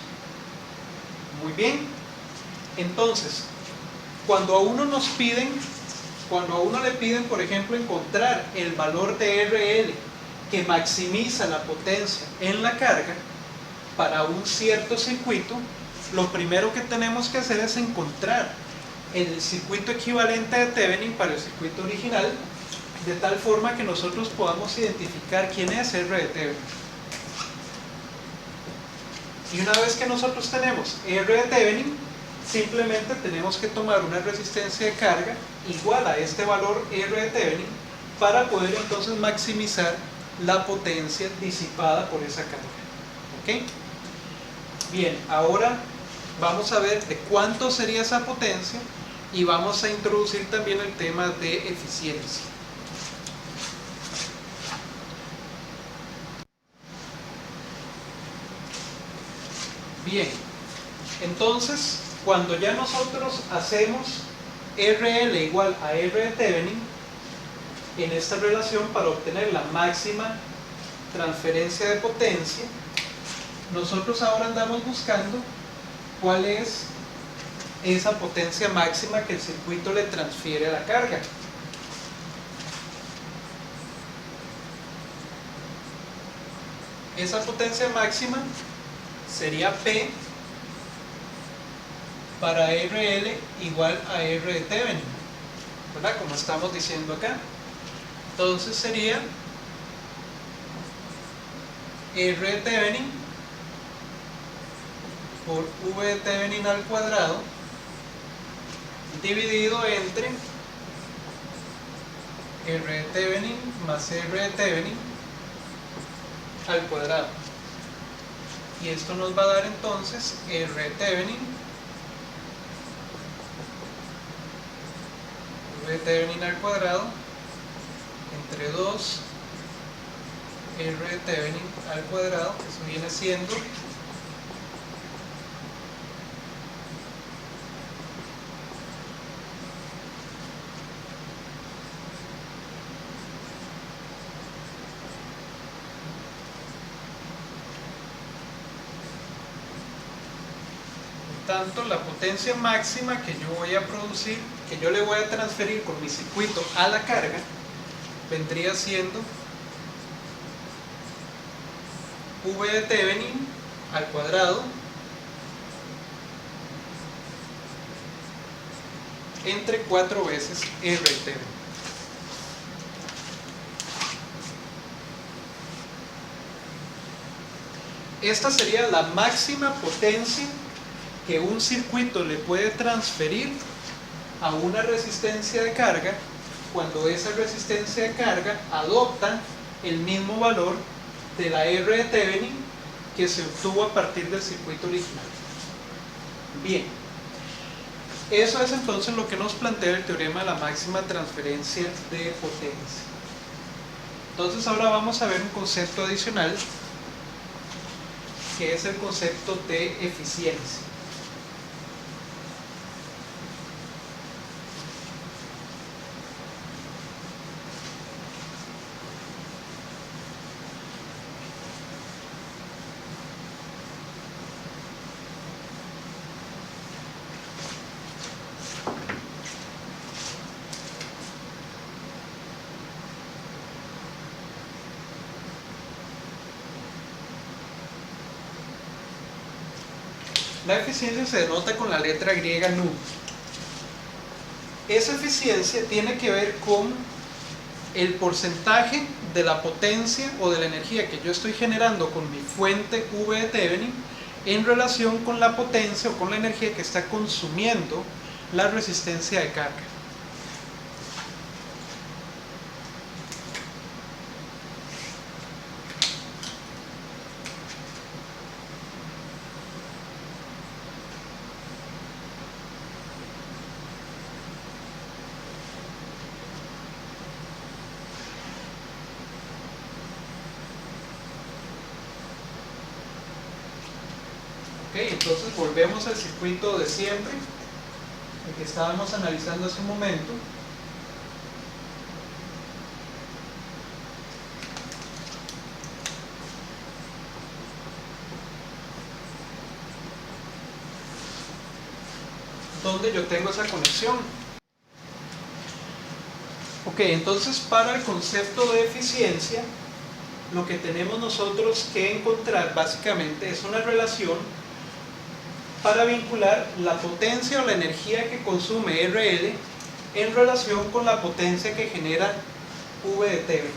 Muy bien. Entonces, cuando a uno le piden, por ejemplo, encontrar el valor de RL que maximiza la potencia en la carga para un cierto circuito, lo primero que tenemos que hacer es encontrar el circuito equivalente de Thevenin para el circuito original, de tal forma que nosotros podamos identificar quién es R de Thevenin. Y una vez que nosotros tenemos R de Thevenin, simplemente tenemos que tomar una resistencia de carga igual a este valor R de Thevenin para poder entonces maximizar la potencia disipada por esa carga. ¿Ok? Bien, ahora vamos a ver de cuánto sería esa potencia y vamos a introducir también el tema de eficiencia. Bien, entonces cuando ya nosotros hacemos RL igual a R de Thevenin en esta relación para obtener la máxima transferencia de potencia, nosotros ahora andamos buscando cuál es esa potencia máxima que el circuito le transfiere a la carga. Esa potencia máxima sería P para RL igual a R de Thevenin, ¿verdad? Como estamos diciendo acá. Entonces sería R de Thevenin por V de Thevenin al cuadrado dividido entre R de Thevenin más R de Thevenin al cuadrado. Y esto nos va a dar entonces R de Thevenin, V de Thevenin al cuadrado entre 2 R de Thevenin al cuadrado, que eso viene siendo tanto la potencia máxima que yo voy a producir, que yo le voy a transferir con mi circuito a la carga, vendría siendo V de Thevenin al cuadrado entre 4 veces R de Thevenin. Esta sería la máxima potencia que un circuito le puede transferir a una resistencia de carga cuando esa resistencia de carga adopta el mismo valor de la R de Thevenin que se obtuvo a partir del circuito original. Bien, eso es entonces lo que nos plantea el teorema de la máxima transferencia de potencia. Entonces ahora vamos a ver un concepto adicional que es el concepto de eficiencia. La eficiencia se denota con la letra griega nu. Esa eficiencia tiene que ver con el porcentaje de la potencia o de la energía que yo estoy generando con mi fuente V de Thevenin en relación con la potencia o con la energía que está consumiendo la resistencia de carga. Entonces volvemos al circuito de siempre, el que estábamos analizando hace un momento. Donde yo tengo esa conexión. Ok, entonces para el concepto de eficiencia, lo que tenemos nosotros que encontrar básicamente es una relación para vincular la potencia o la energía que consume RL en relación con la potencia que genera V de Thevenin.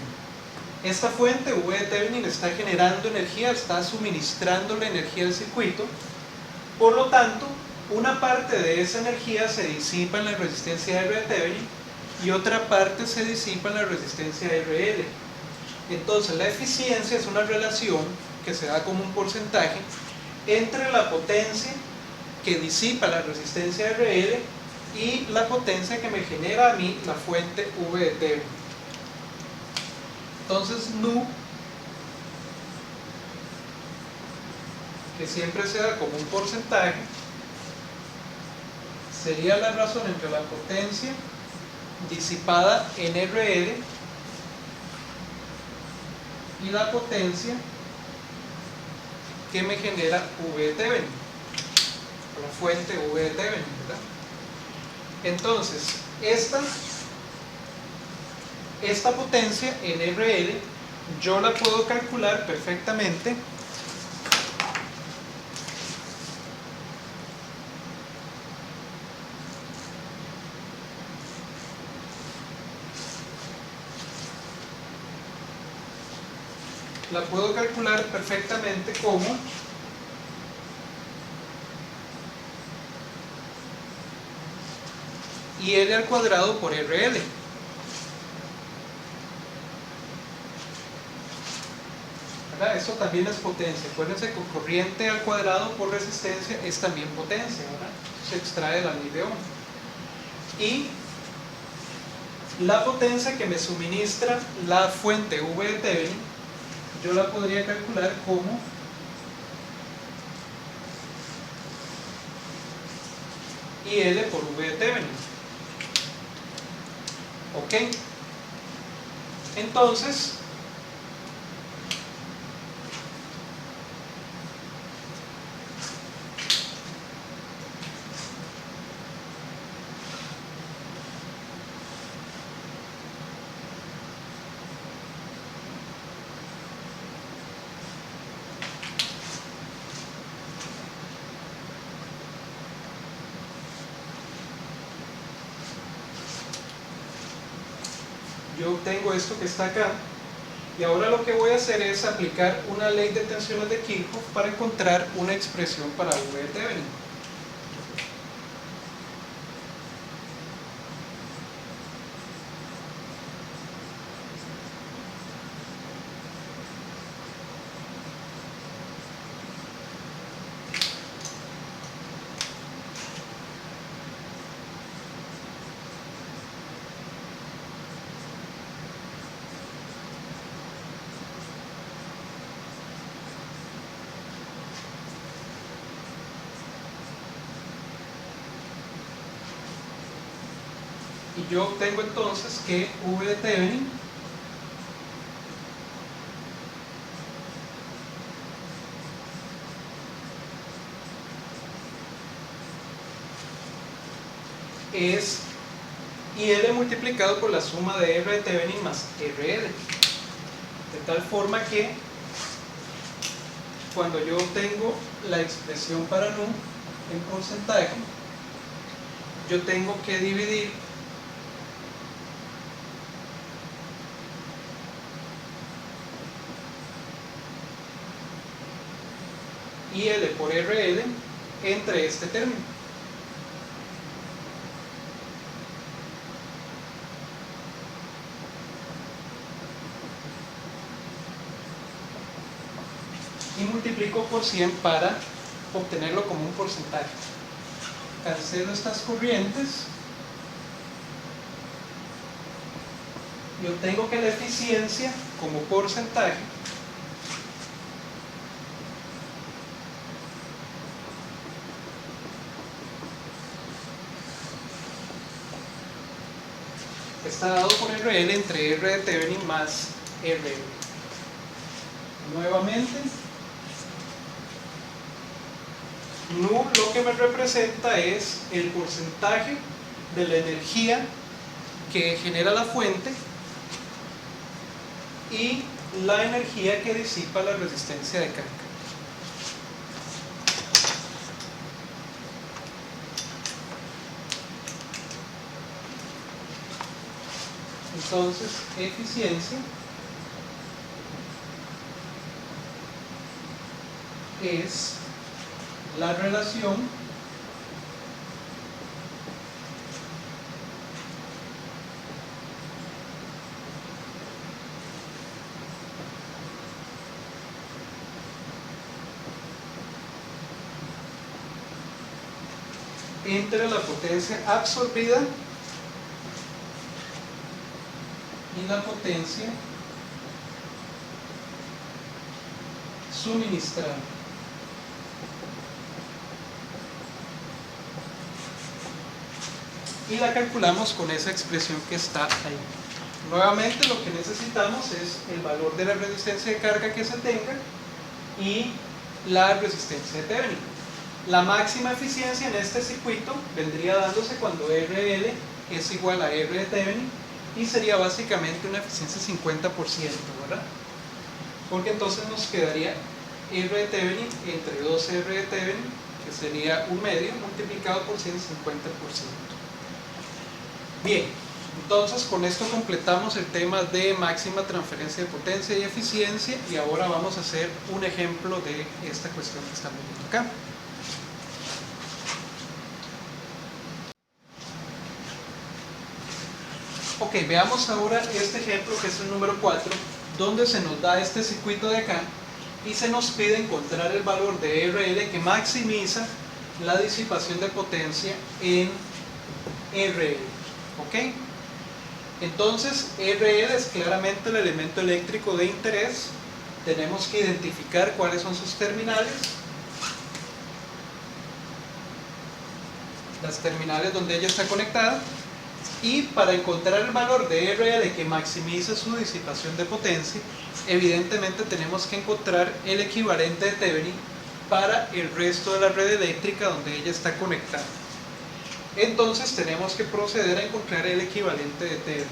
Esta fuente V de Thevenin está generando energía, está suministrando la energía al circuito, por lo tanto, una parte de esa energía se disipa en la resistencia R de Thevenin y otra parte se disipa en la resistencia RL. Entonces la eficiencia es una relación que se da como un porcentaje entre la potencia que disipa la resistencia RL y la potencia que me genera a mí la fuente V de Thevenin. Entonces nu, que siempre se da como un porcentaje, sería la razón entre la potencia disipada en RL y la potencia que me genera V de Thevenin, la fuente V de Thevenin, ¿verdad? Entonces, esta potencia en RL yo la puedo calcular perfectamente como IL al cuadrado por RL. ¿Verdad? Eso también es potencia. Acuérdense que corriente al cuadrado por resistencia es también potencia, ¿verdad? Se extrae de la ley de Ohm. Y la potencia que me suministra la fuente V de Thevenin, yo la podría calcular como IL por V de Thevenin. Ok, entonces yo obtengo esto que está acá, y ahora lo que voy a hacer es aplicar una ley de tensiones de Kirchhoff para encontrar una expresión para V de Thevenin. y yo obtengo entonces que V de Thevenin es IL multiplicado por la suma de R de Thevenin más RL, de tal forma que cuando yo obtengo la expresión para nu en porcentaje, yo tengo que dividir IL por RL entre este término. Y multiplico por 100 para obtenerlo como un porcentaje. Cancelo estas corrientes y obtengo que la eficiencia como porcentaje está dado por RL entre R de Thevenin más RL. Nuevamente, nu lo que me representa es el porcentaje de la energía que genera la fuente y la energía que disipa la resistencia de carga. Entonces, eficiencia es la relación entre la potencia absorbida y la potencia suministrada. Y la calculamos con esa expresión que está ahí. Nuevamente lo que necesitamos es el valor de la resistencia de carga que se tenga y la resistencia de Thevenin. La máxima eficiencia en este circuito vendría dándose cuando RL es igual a R de Thevenin y sería básicamente una eficiencia 50%, ¿verdad? Porque entonces nos quedaría R de Thevenin entre 2R de Thevenin, que sería un medio, multiplicado por 150%. Bien, entonces con esto completamos el tema de máxima transferencia de potencia y eficiencia, y ahora vamos a hacer un ejemplo de esta cuestión que estamos viendo acá. Ok, veamos ahora este ejemplo que es el número 4, donde se nos da este circuito de acá y se nos pide encontrar el valor de RL que maximiza la disipación de potencia en RL. ¿Ok? Entonces, RL es claramente el elemento eléctrico de interés. Tenemos que identificar cuáles son sus terminales. Las terminales donde ella está conectada. Y para encontrar el valor de RL que maximiza su disipación de potencia, evidentemente tenemos que encontrar el equivalente de Thevenin para el resto de la red eléctrica donde ella está conectada. Entonces tenemos que proceder a encontrar el equivalente de Thevenin.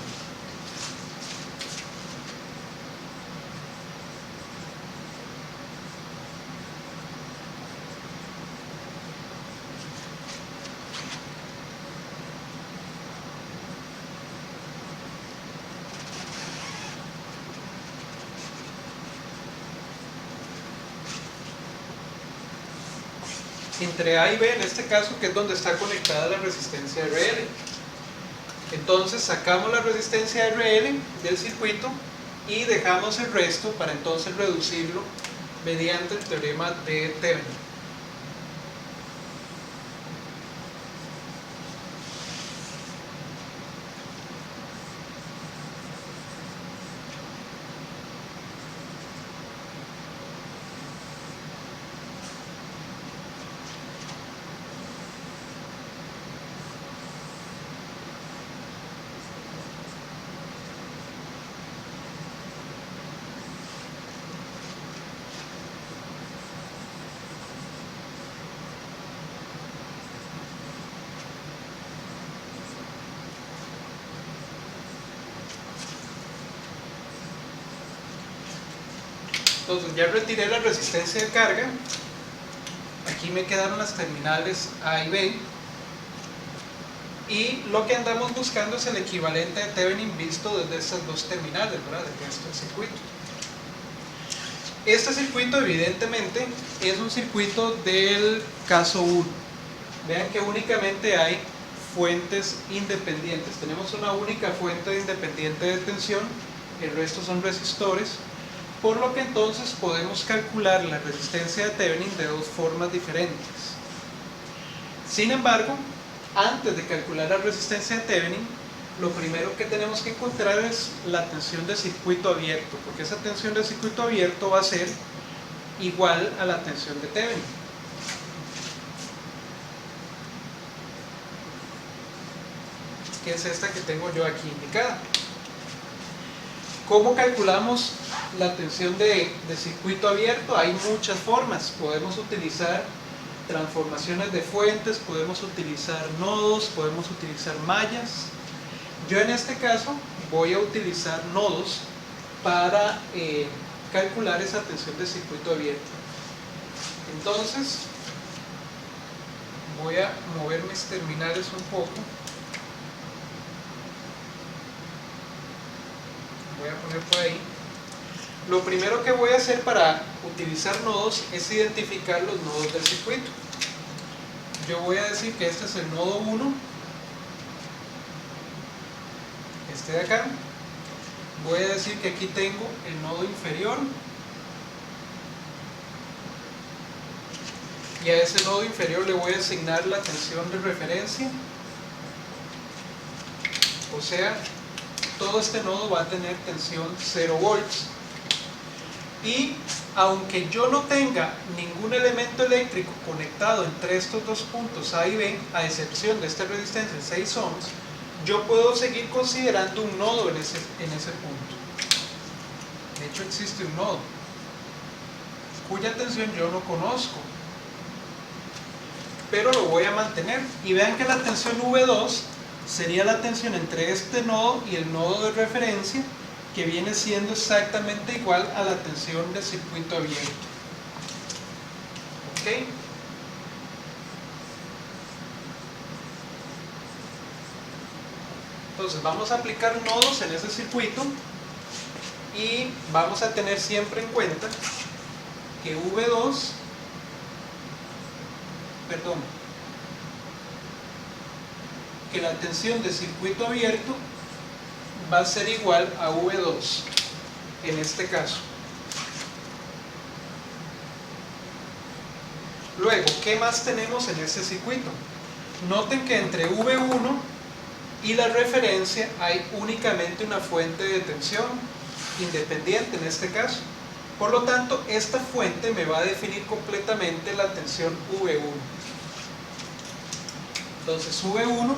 Entre A y B, en este caso, que es donde está conectada la resistencia RL. Entonces sacamos la resistencia RL del circuito y dejamos el resto para entonces reducirlo mediante el teorema de Thevenin. Entonces ya retiré la resistencia de carga. Aquí me quedaron las terminales A y B. Y lo que andamos buscando es el equivalente de Thevenin visto desde estas dos terminales, ¿verdad? Desde este circuito. Este circuito evidentemente es un circuito del caso 1. Vean que únicamente hay fuentes independientes. Tenemos una única fuente independiente de tensión, el resto son resistores, por lo que entonces podemos calcular la resistencia de Thevenin de dos formas diferentes. Sin embargo, antes de calcular la resistencia de Thevenin, lo primero que tenemos que encontrar es la tensión de circuito abierto, porque esa tensión de circuito abierto va a ser igual a la tensión de Thevenin. Que es esta que tengo yo aquí indicada. ¿Cómo calculamos la tensión de circuito abierto? Hay muchas formas. Podemos utilizar transformaciones de fuentes, podemos utilizar nodos, podemos utilizar mallas. Yo en este caso voy a utilizar nodos para calcular esa tensión de circuito abierto. Entonces voy a mover mis terminales un poco. Voy a poner por ahí. Lo primero que voy a hacer para utilizar nodos es identificar los nodos del circuito. Yo voy a decir que este es el nodo 1, este de acá. Voy a decir que aquí tengo el nodo inferior, y a ese nodo inferior le voy a asignar la tensión de referencia, o sea, todo este nodo va a tener tensión 0 volts. Y aunque yo no tenga ningún elemento eléctrico conectado entre estos dos puntos A y B, a excepción de esta resistencia de 6 ohms, yo puedo seguir considerando un nodo en ese punto. De hecho existe un nodo cuya tensión yo no conozco, pero lo voy a mantener. Y vean que la tensión V2 sería la tensión entre este nodo y el nodo de referencia, que viene siendo exactamente igual a la tensión de circuito abierto. ¿Ok? Entonces vamos a aplicar nodos en ese circuito y vamos a tener siempre en cuenta que que la tensión de circuito abierto va a ser igual a V2 en este caso. Luego, ¿qué más tenemos en este circuito? Noten que entre V1 y la referencia hay únicamente una fuente de tensión independiente en este caso. Por lo tanto, esta fuente me va a definir completamente la tensión V1. Entonces, V1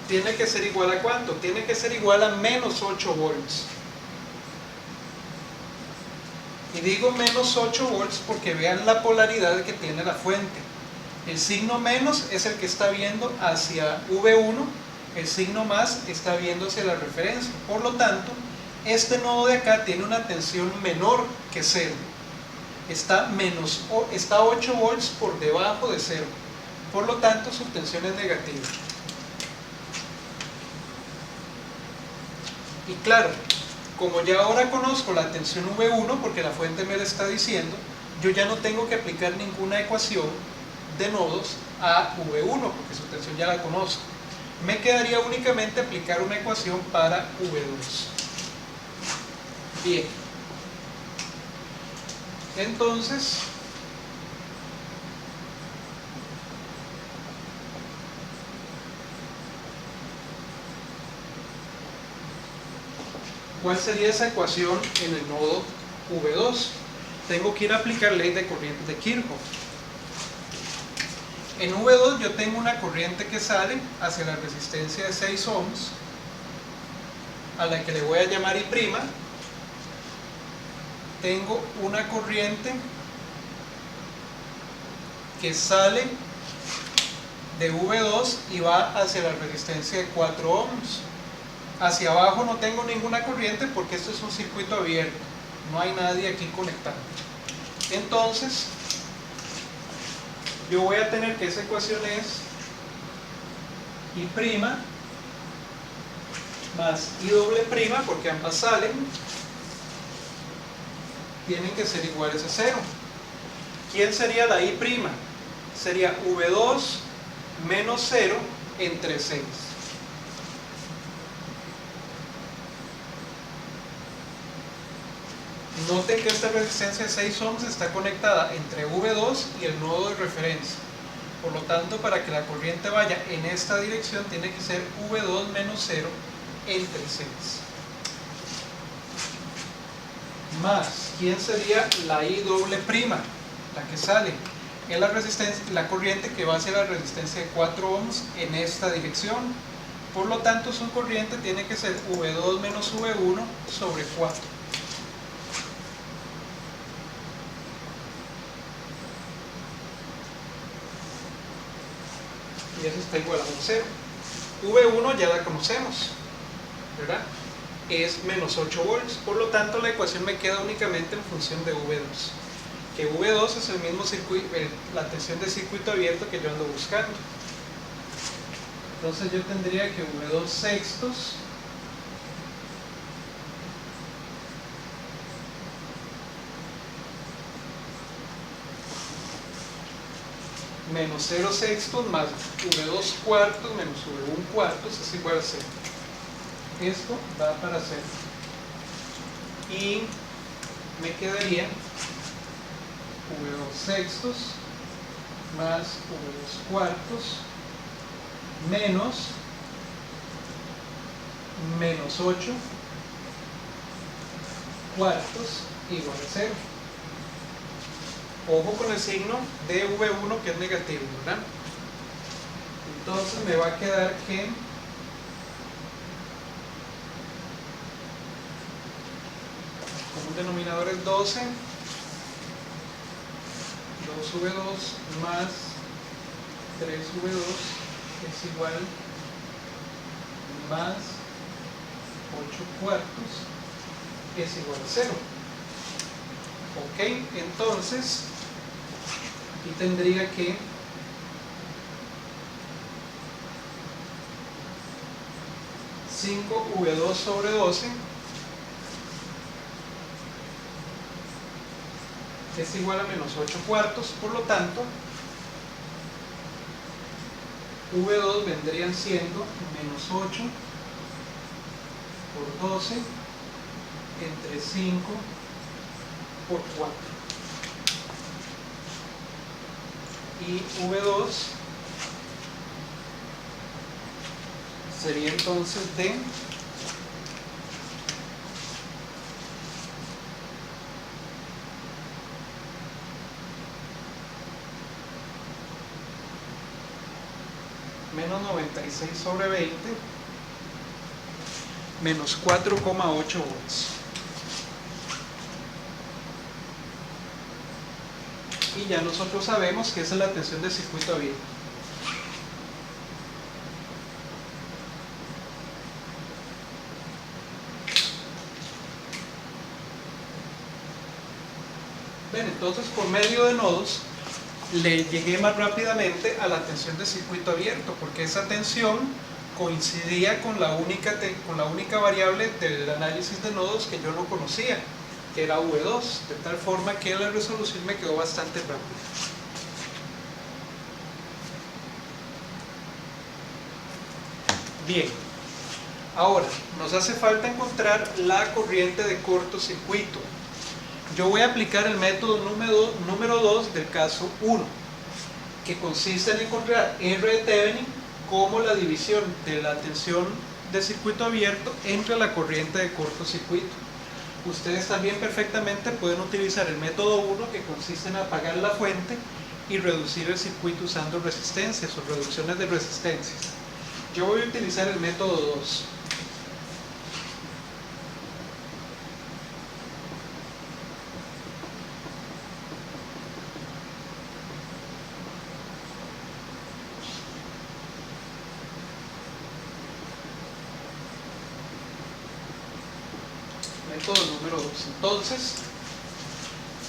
tiene que ser igual a ¿cuánto? Tiene que ser igual a menos 8 volts. Y digo menos 8 volts porque vean la polaridad que tiene la fuente. El signo menos es el que está viendo hacia V1, el signo más está viendo hacia la referencia. Por lo tanto, este nodo de acá tiene una tensión menor que 0. Está 8 volts por debajo de 0. Por lo tanto, su tensión es negativa. Y claro, como ya ahora conozco la tensión V1, porque la fuente me la está diciendo, yo ya no tengo que aplicar ninguna ecuación de nodos a V1, porque su tensión ya la conozco. Me quedaría únicamente aplicar una ecuación para V2. Bien. Entonces, ¿cuál sería esa ecuación en el nodo V2? Tengo que ir a aplicar ley de corrientes de Kirchhoff. En V2 yo tengo una corriente que sale hacia la resistencia de 6 ohms, a la que le voy a llamar I'. Tengo una corriente que sale de V2 y va hacia la resistencia de 4 ohms. Hacia abajo no tengo ninguna corriente porque esto es un circuito abierto. no hay nadie aquí conectado. Entonces yo voy a tener que esa ecuación es I' más I doble prima, porque ambas salen, tienen que ser iguales a 0. ¿Quién sería la I'? Sería V2 menos 0 entre 6. Noten que esta resistencia de 6 ohms está conectada entre V2 y el nodo de referencia. Por lo tanto, para que la corriente vaya en esta dirección, tiene que ser V2 menos 0 entre 6. Más, ¿quién sería la I doble prima? La que sale. Es la resistencia, la corriente que va hacia la resistencia de 4 ohms en esta dirección. Por lo tanto, su corriente tiene que ser V2 menos V1 sobre 4. Y eso está igual a 0. V1 ya la conocemos, ¿verdad? Es menos 8 volts. Por lo tanto, la ecuación me queda únicamente en función de V2. Que V2 es el mismo circuito, la tensión de circuito abierto que yo ando buscando. Entonces yo tendría que V2 sextos menos 0 sextos más V2 cuartos menos V1 cuartos es igual a 0. Esto va para 0. Y me quedaría V2 sextos más V2 cuartos menos 8 cuartos igual a 0. Ojo con el signo de V1 que es negativo, ¿verdad? Entonces me va a quedar que como denominador es 12, 2V2 más 3V2 es igual más 8 cuartos es igual a 0. Ok, entonces aquí tendría que V2 sobre 12 es igual a menos 8 cuartos, por lo tanto V2 vendrían siendo menos 8 por 12 entre 5 por 4. Y V2 sería entonces de menos 96 sobre 20 menos 4,8 volts. Y ya nosotros sabemos que esa es la tensión de circuito abierto. Bien, entonces por medio de nodos le llegué más rápidamente a la tensión de circuito abierto, porque esa tensión coincidía con la única variable del análisis de nodos que yo no conocía, que era V2, de tal forma que la resolución me quedó bastante rápida. Bien, ahora nos hace falta encontrar la corriente de cortocircuito. Yo voy a aplicar el método número 2 del caso 1, que consiste en encontrar R de Thevenin como la división de la tensión de circuito abierto entre la corriente de cortocircuito. Ustedes también perfectamente pueden utilizar el método 1, que consiste en apagar la fuente y reducir el circuito usando resistencias o reducciones de resistencias. Yo voy a utilizar el método 2. método número 2. Entonces,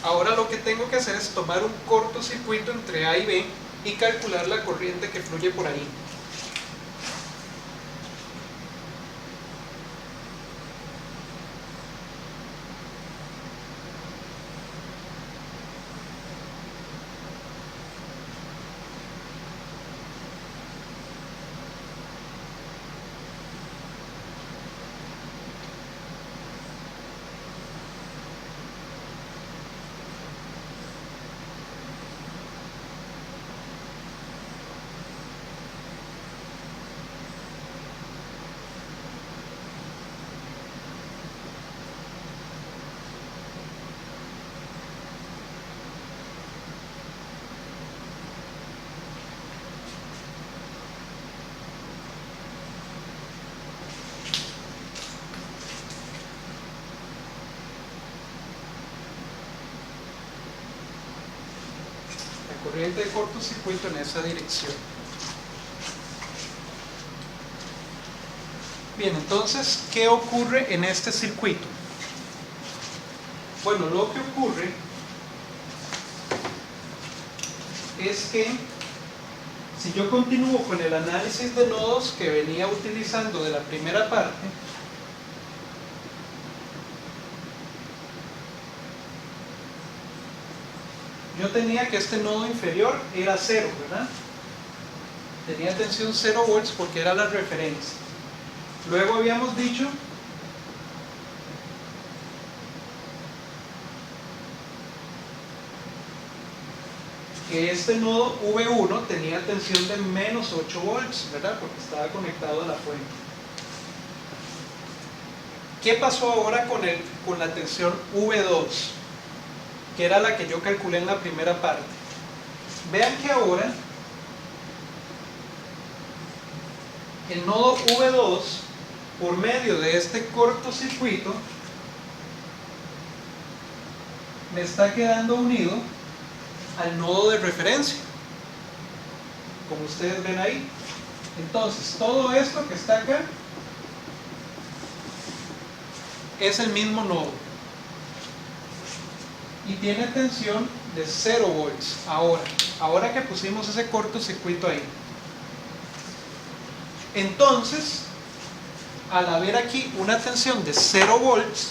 ahora lo que tengo que hacer es tomar un cortocircuito entre A y B y calcular la corriente que fluye por ahí. Corriente de cortocircuito en esa dirección. Bien, entonces, ¿qué ocurre en este circuito? Bueno, lo que ocurre es que si yo continúo con el análisis de nodos que venía utilizando de la primera parte, yo tenía que este nodo inferior era 0, ¿verdad? Tenía tensión 0 volts porque era la referencia. Luego habíamos dicho que este nodo V1 tenía tensión de menos 8 volts, ¿verdad? Porque estaba conectado a la fuente. ¿Qué pasó ahora con la tensión V2? Que era la que yo calculé en la primera parte. Vean que ahora el nodo V2, por medio de este cortocircuito, me está quedando unido al nodo de referencia, como ustedes ven ahí. Entonces, todo esto que está acá es el mismo nodo y tiene tensión de 0 volts. Ahora que pusimos ese cortocircuito ahí, entonces, al haber aquí una tensión de 0 volts,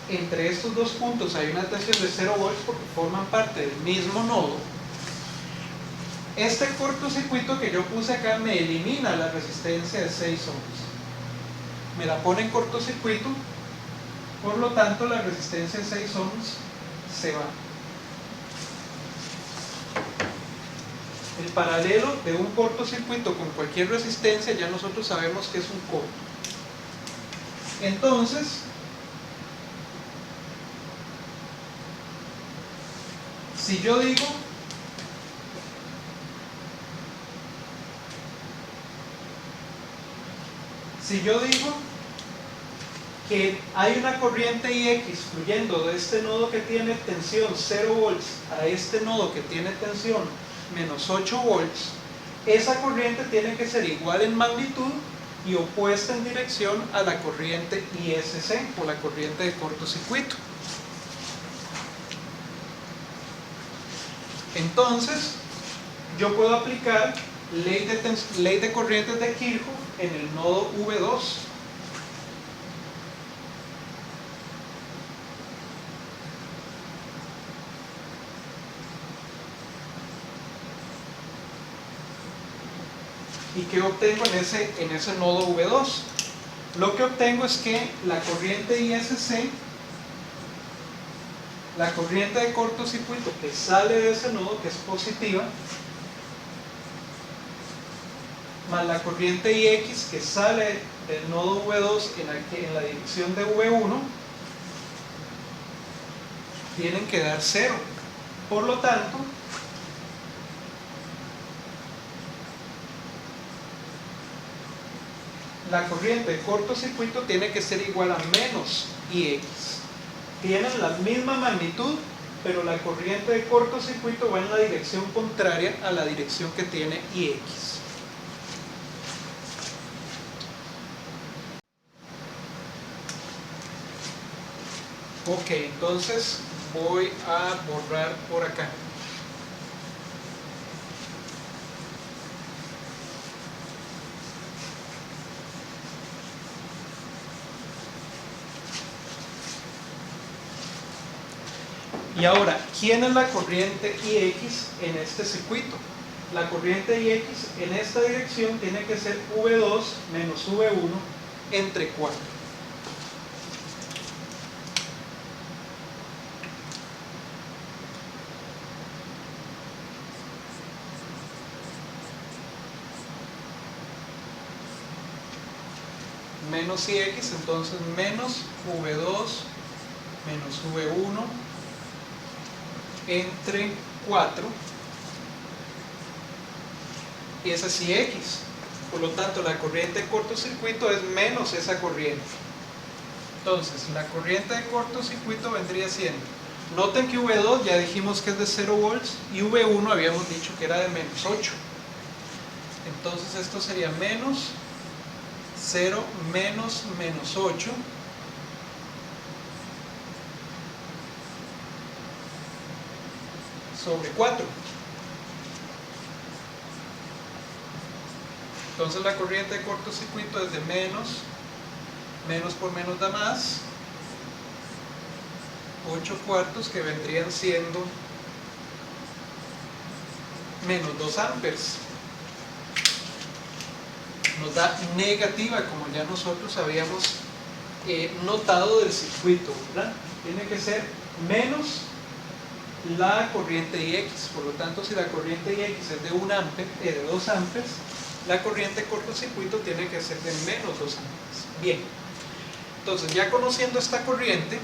entre estos dos puntos hay una tensión de 0 volts porque forman parte del mismo nodo. Este cortocircuito que yo puse acá me elimina la resistencia de 6 ohms. Me la pone en cortocircuito, por lo tanto la resistencia de 6 ohms se va. El paralelo de un cortocircuito con cualquier resistencia ya nosotros sabemos que es un corto. Entonces, si yo digo que hay una corriente IX fluyendo de este nodo que tiene tensión 0 volts a este nodo que tiene tensión menos 8 volts, esa corriente tiene que ser igual en magnitud y opuesta en dirección a la corriente ISC, o la corriente de cortocircuito. Entonces, yo puedo aplicar ley de corrientes de Kirchhoff en el nodo V2. ¿Y qué obtengo en ese nodo V2? Lo que obtengo es que la corriente ISC, la corriente de cortocircuito que sale de ese nodo, que es positiva, más la corriente IX que sale del nodo V2 en la dirección de V1, tienen que dar 0. Por lo tanto, la corriente de cortocircuito tiene que ser igual a menos IX. Tienen la misma magnitud, pero la corriente de cortocircuito va en la dirección contraria a la dirección que tiene IX. Ok, entonces voy a borrar por acá. Y ahora, ¿quién es la corriente IX en este circuito? La corriente IX en esta dirección tiene que ser V2 menos V1 entre 4. Menos IX, entonces menos V2 menos V1 entre 4, y esa es IX. Por lo tanto, la corriente de cortocircuito es menos esa corriente. Entonces, la corriente de cortocircuito vendría siendo, noten que V2 ya dijimos que es de 0 volts y V1 habíamos dicho que era de menos 8. Entonces esto sería menos 0 menos menos 8 sobre 4. Entonces la corriente de cortocircuito es de menos por menos da más, 8 cuartos, que vendrían siendo menos 2 amperes. Nos da negativa, como ya nosotros habíamos notado del circuito, ¿verdad? Tiene que ser menos la corriente IX. Por lo tanto, si la corriente IX es de 1 ampere, de 2 amperes, la corriente de cortocircuito tiene que ser de menos 2 amperes. Bien, entonces ya conociendo esta corriente,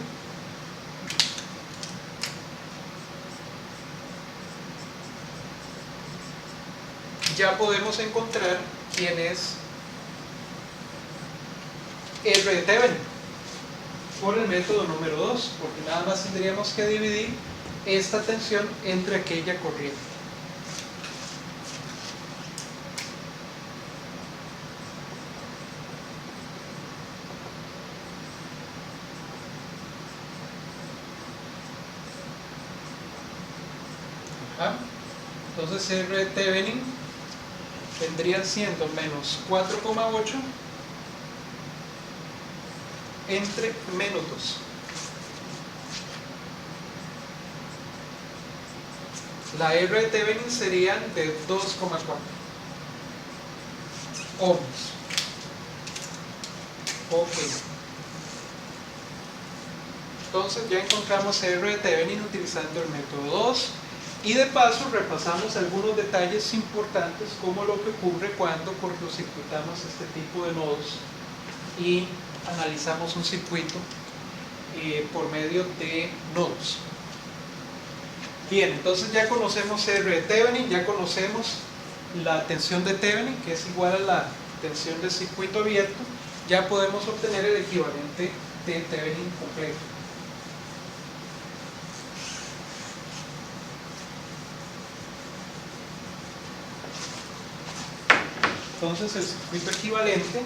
ya podemos encontrar quién es R de Thevenin por el método número 2, porque nada más tendríamos que dividir esta tensión entre aquella corriente. Entonces R de Thevenin vendría siendo menos 4,8 entre menos 2. La R de Thevenin serían de 2,4 ohms. Ok. Entonces ya encontramos R de Thevenin utilizando el método 2. Y de paso repasamos algunos detalles importantes, como lo que ocurre cuando cortocircuitamos este tipo de nodos y analizamos un circuito por medio de nodos. Bien, entonces ya conocemos R de Thevenin, ya conocemos la tensión de Thevenin, que es igual a la tensión del circuito abierto. Ya podemos obtener el equivalente de Thevenin completo. Entonces el circuito equivalente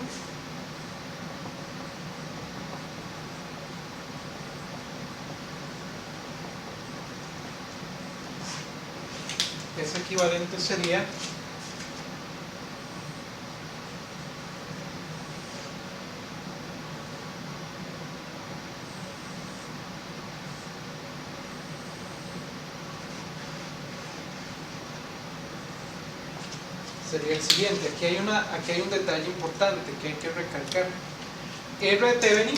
sería el siguiente. Aquí hay un detalle importante que hay que recalcar. R de Thevenin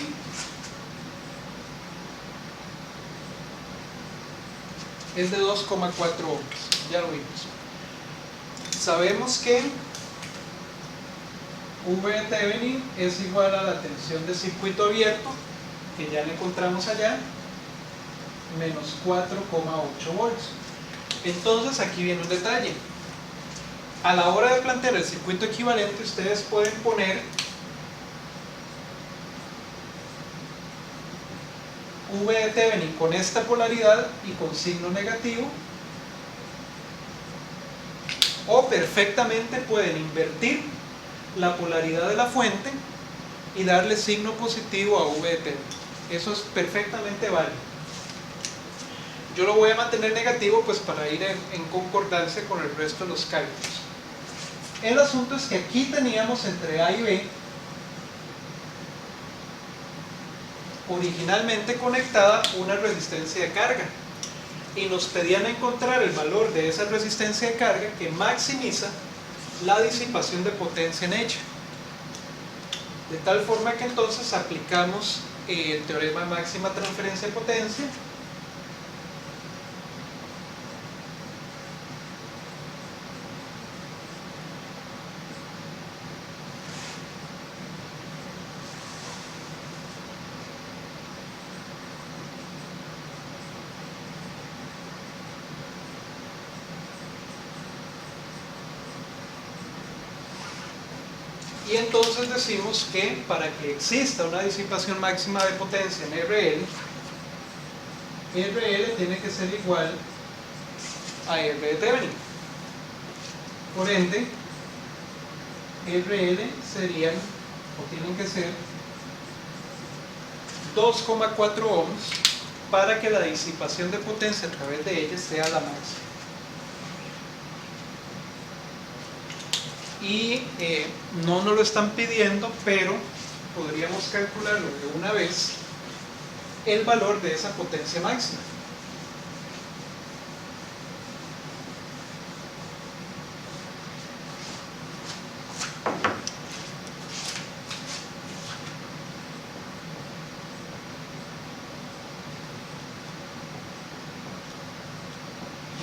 es de 2,4 ohms, ya lo vimos. Sabemos que V de Thevenin es igual a la tensión de circuito abierto, que ya la encontramos allá, menos 4,8 volts. Entonces aquí viene un detalle. A la hora de plantear el circuito equivalente, ustedes pueden poner V de Thevenin con esta polaridad y con signo negativo, o perfectamente pueden invertir la polaridad de la fuente y darle signo positivo a V de Thevenin. Eso es perfectamente válido. Yo lo voy a mantener negativo pues para ir en concordancia con el resto de los cálculos. El asunto es que aquí teníamos entre A y B originalmente conectada una resistencia de carga y nos pedían encontrar el valor de esa resistencia de carga que maximiza la disipación de potencia en ella. De tal forma que entonces aplicamos el teorema de máxima transferencia de potencia. Y entonces decimos que para que exista una disipación máxima de potencia en RL, RL tiene que ser igual a R de Thevenin. Por ende, RL serían, o tienen que ser, 2,4 ohms para que la disipación de potencia a través de ella sea la máxima. Y no nos lo están pidiendo, pero podríamos calcularlo de una vez el valor de esa potencia máxima.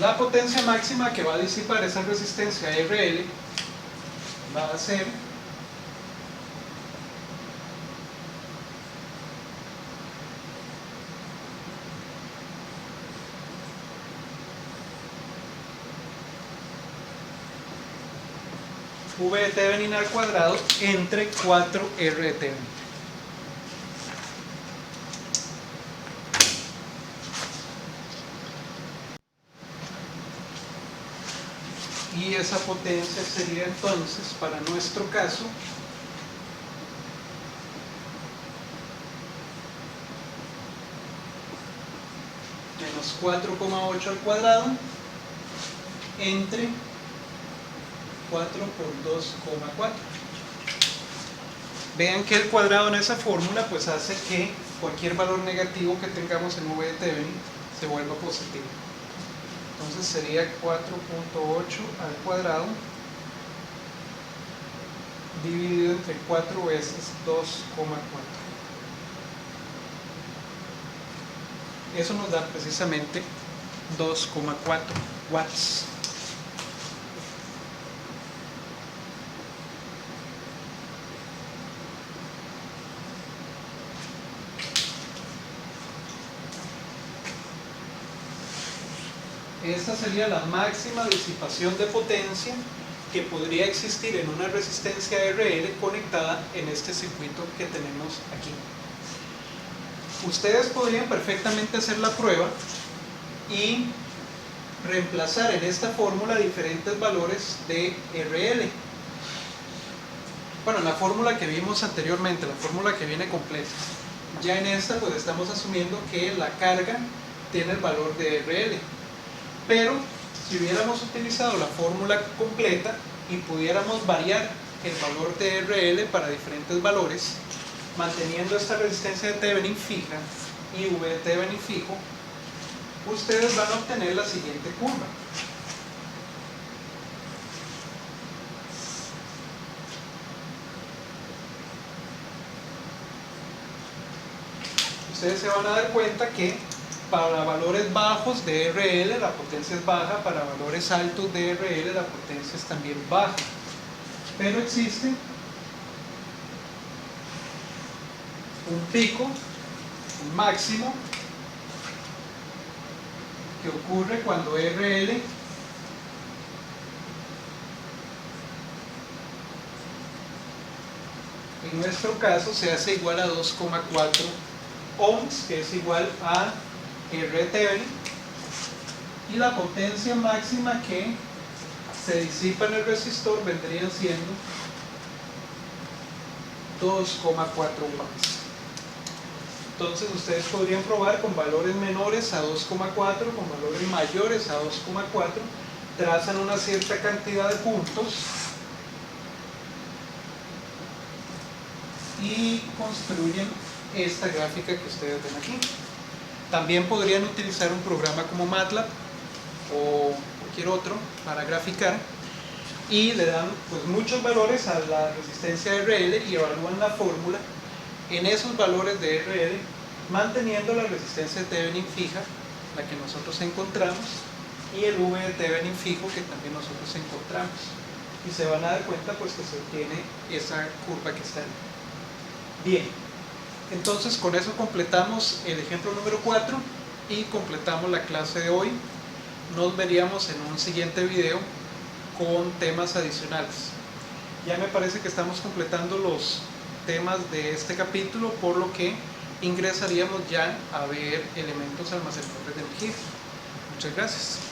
La potencia máxima que va a disipar esa resistencia RL va a ser V de Thevenin al cuadrado entre 4R de Thevenin. Y esa potencia sería entonces, para nuestro caso, menos 4,8 al cuadrado entre 4 por 2,4. Vean que el cuadrado en esa fórmula pues hace que cualquier valor negativo que tengamos en V de Thevenin se vuelva positivo. Entonces sería 4.8 al cuadrado dividido entre 4 veces 2,4. Eso nos da precisamente 2,4 watts. Esta sería la máxima disipación de potencia que podría existir en una resistencia RL conectada en este circuito que tenemos aquí. Ustedes podrían perfectamente hacer la prueba y reemplazar en esta fórmula diferentes valores de RL. Bueno, la fórmula que vimos anteriormente, la fórmula que viene completa. Ya en esta pues estamos asumiendo que la carga tiene el valor de RL. Pero si hubiéramos utilizado la fórmula completa y pudiéramos variar el valor de RL para diferentes valores, manteniendo esta resistencia de Thevenin fija y V de Thevenin fijo, ustedes van a obtener la siguiente curva. Ustedes se van a dar cuenta que para valores bajos de RL la potencia es baja, para valores altos de RL la potencia es también baja. Pero existe un pico, un máximo, que ocurre cuando RL en nuestro caso se hace igual a 2,4 ohms, que es igual a R de Thevenin, y la potencia máxima que se disipa en el resistor vendrían siendo 2,4 watts. Entonces ustedes podrían probar con valores menores a 2,4, con valores mayores a 2,4, trazan una cierta cantidad de puntos y construyen esta gráfica que ustedes ven aquí. También podrían utilizar un programa como MATLAB o cualquier otro para graficar y le dan pues muchos valores a la resistencia de RL y evalúan la fórmula en esos valores de RL, manteniendo la resistencia de Thevenin fija, la que nosotros encontramos, y el V de Thevenin fijo que también nosotros encontramos, y se van a dar cuenta pues que se obtiene esa curva que está ahí. Bien, entonces con eso completamos el ejemplo número 4 y completamos la clase de hoy. Nos veríamos en un siguiente video con temas adicionales. Ya me parece que estamos completando los temas de este capítulo, por lo que ingresaríamos ya a ver elementos almacenadores de energía. Muchas gracias.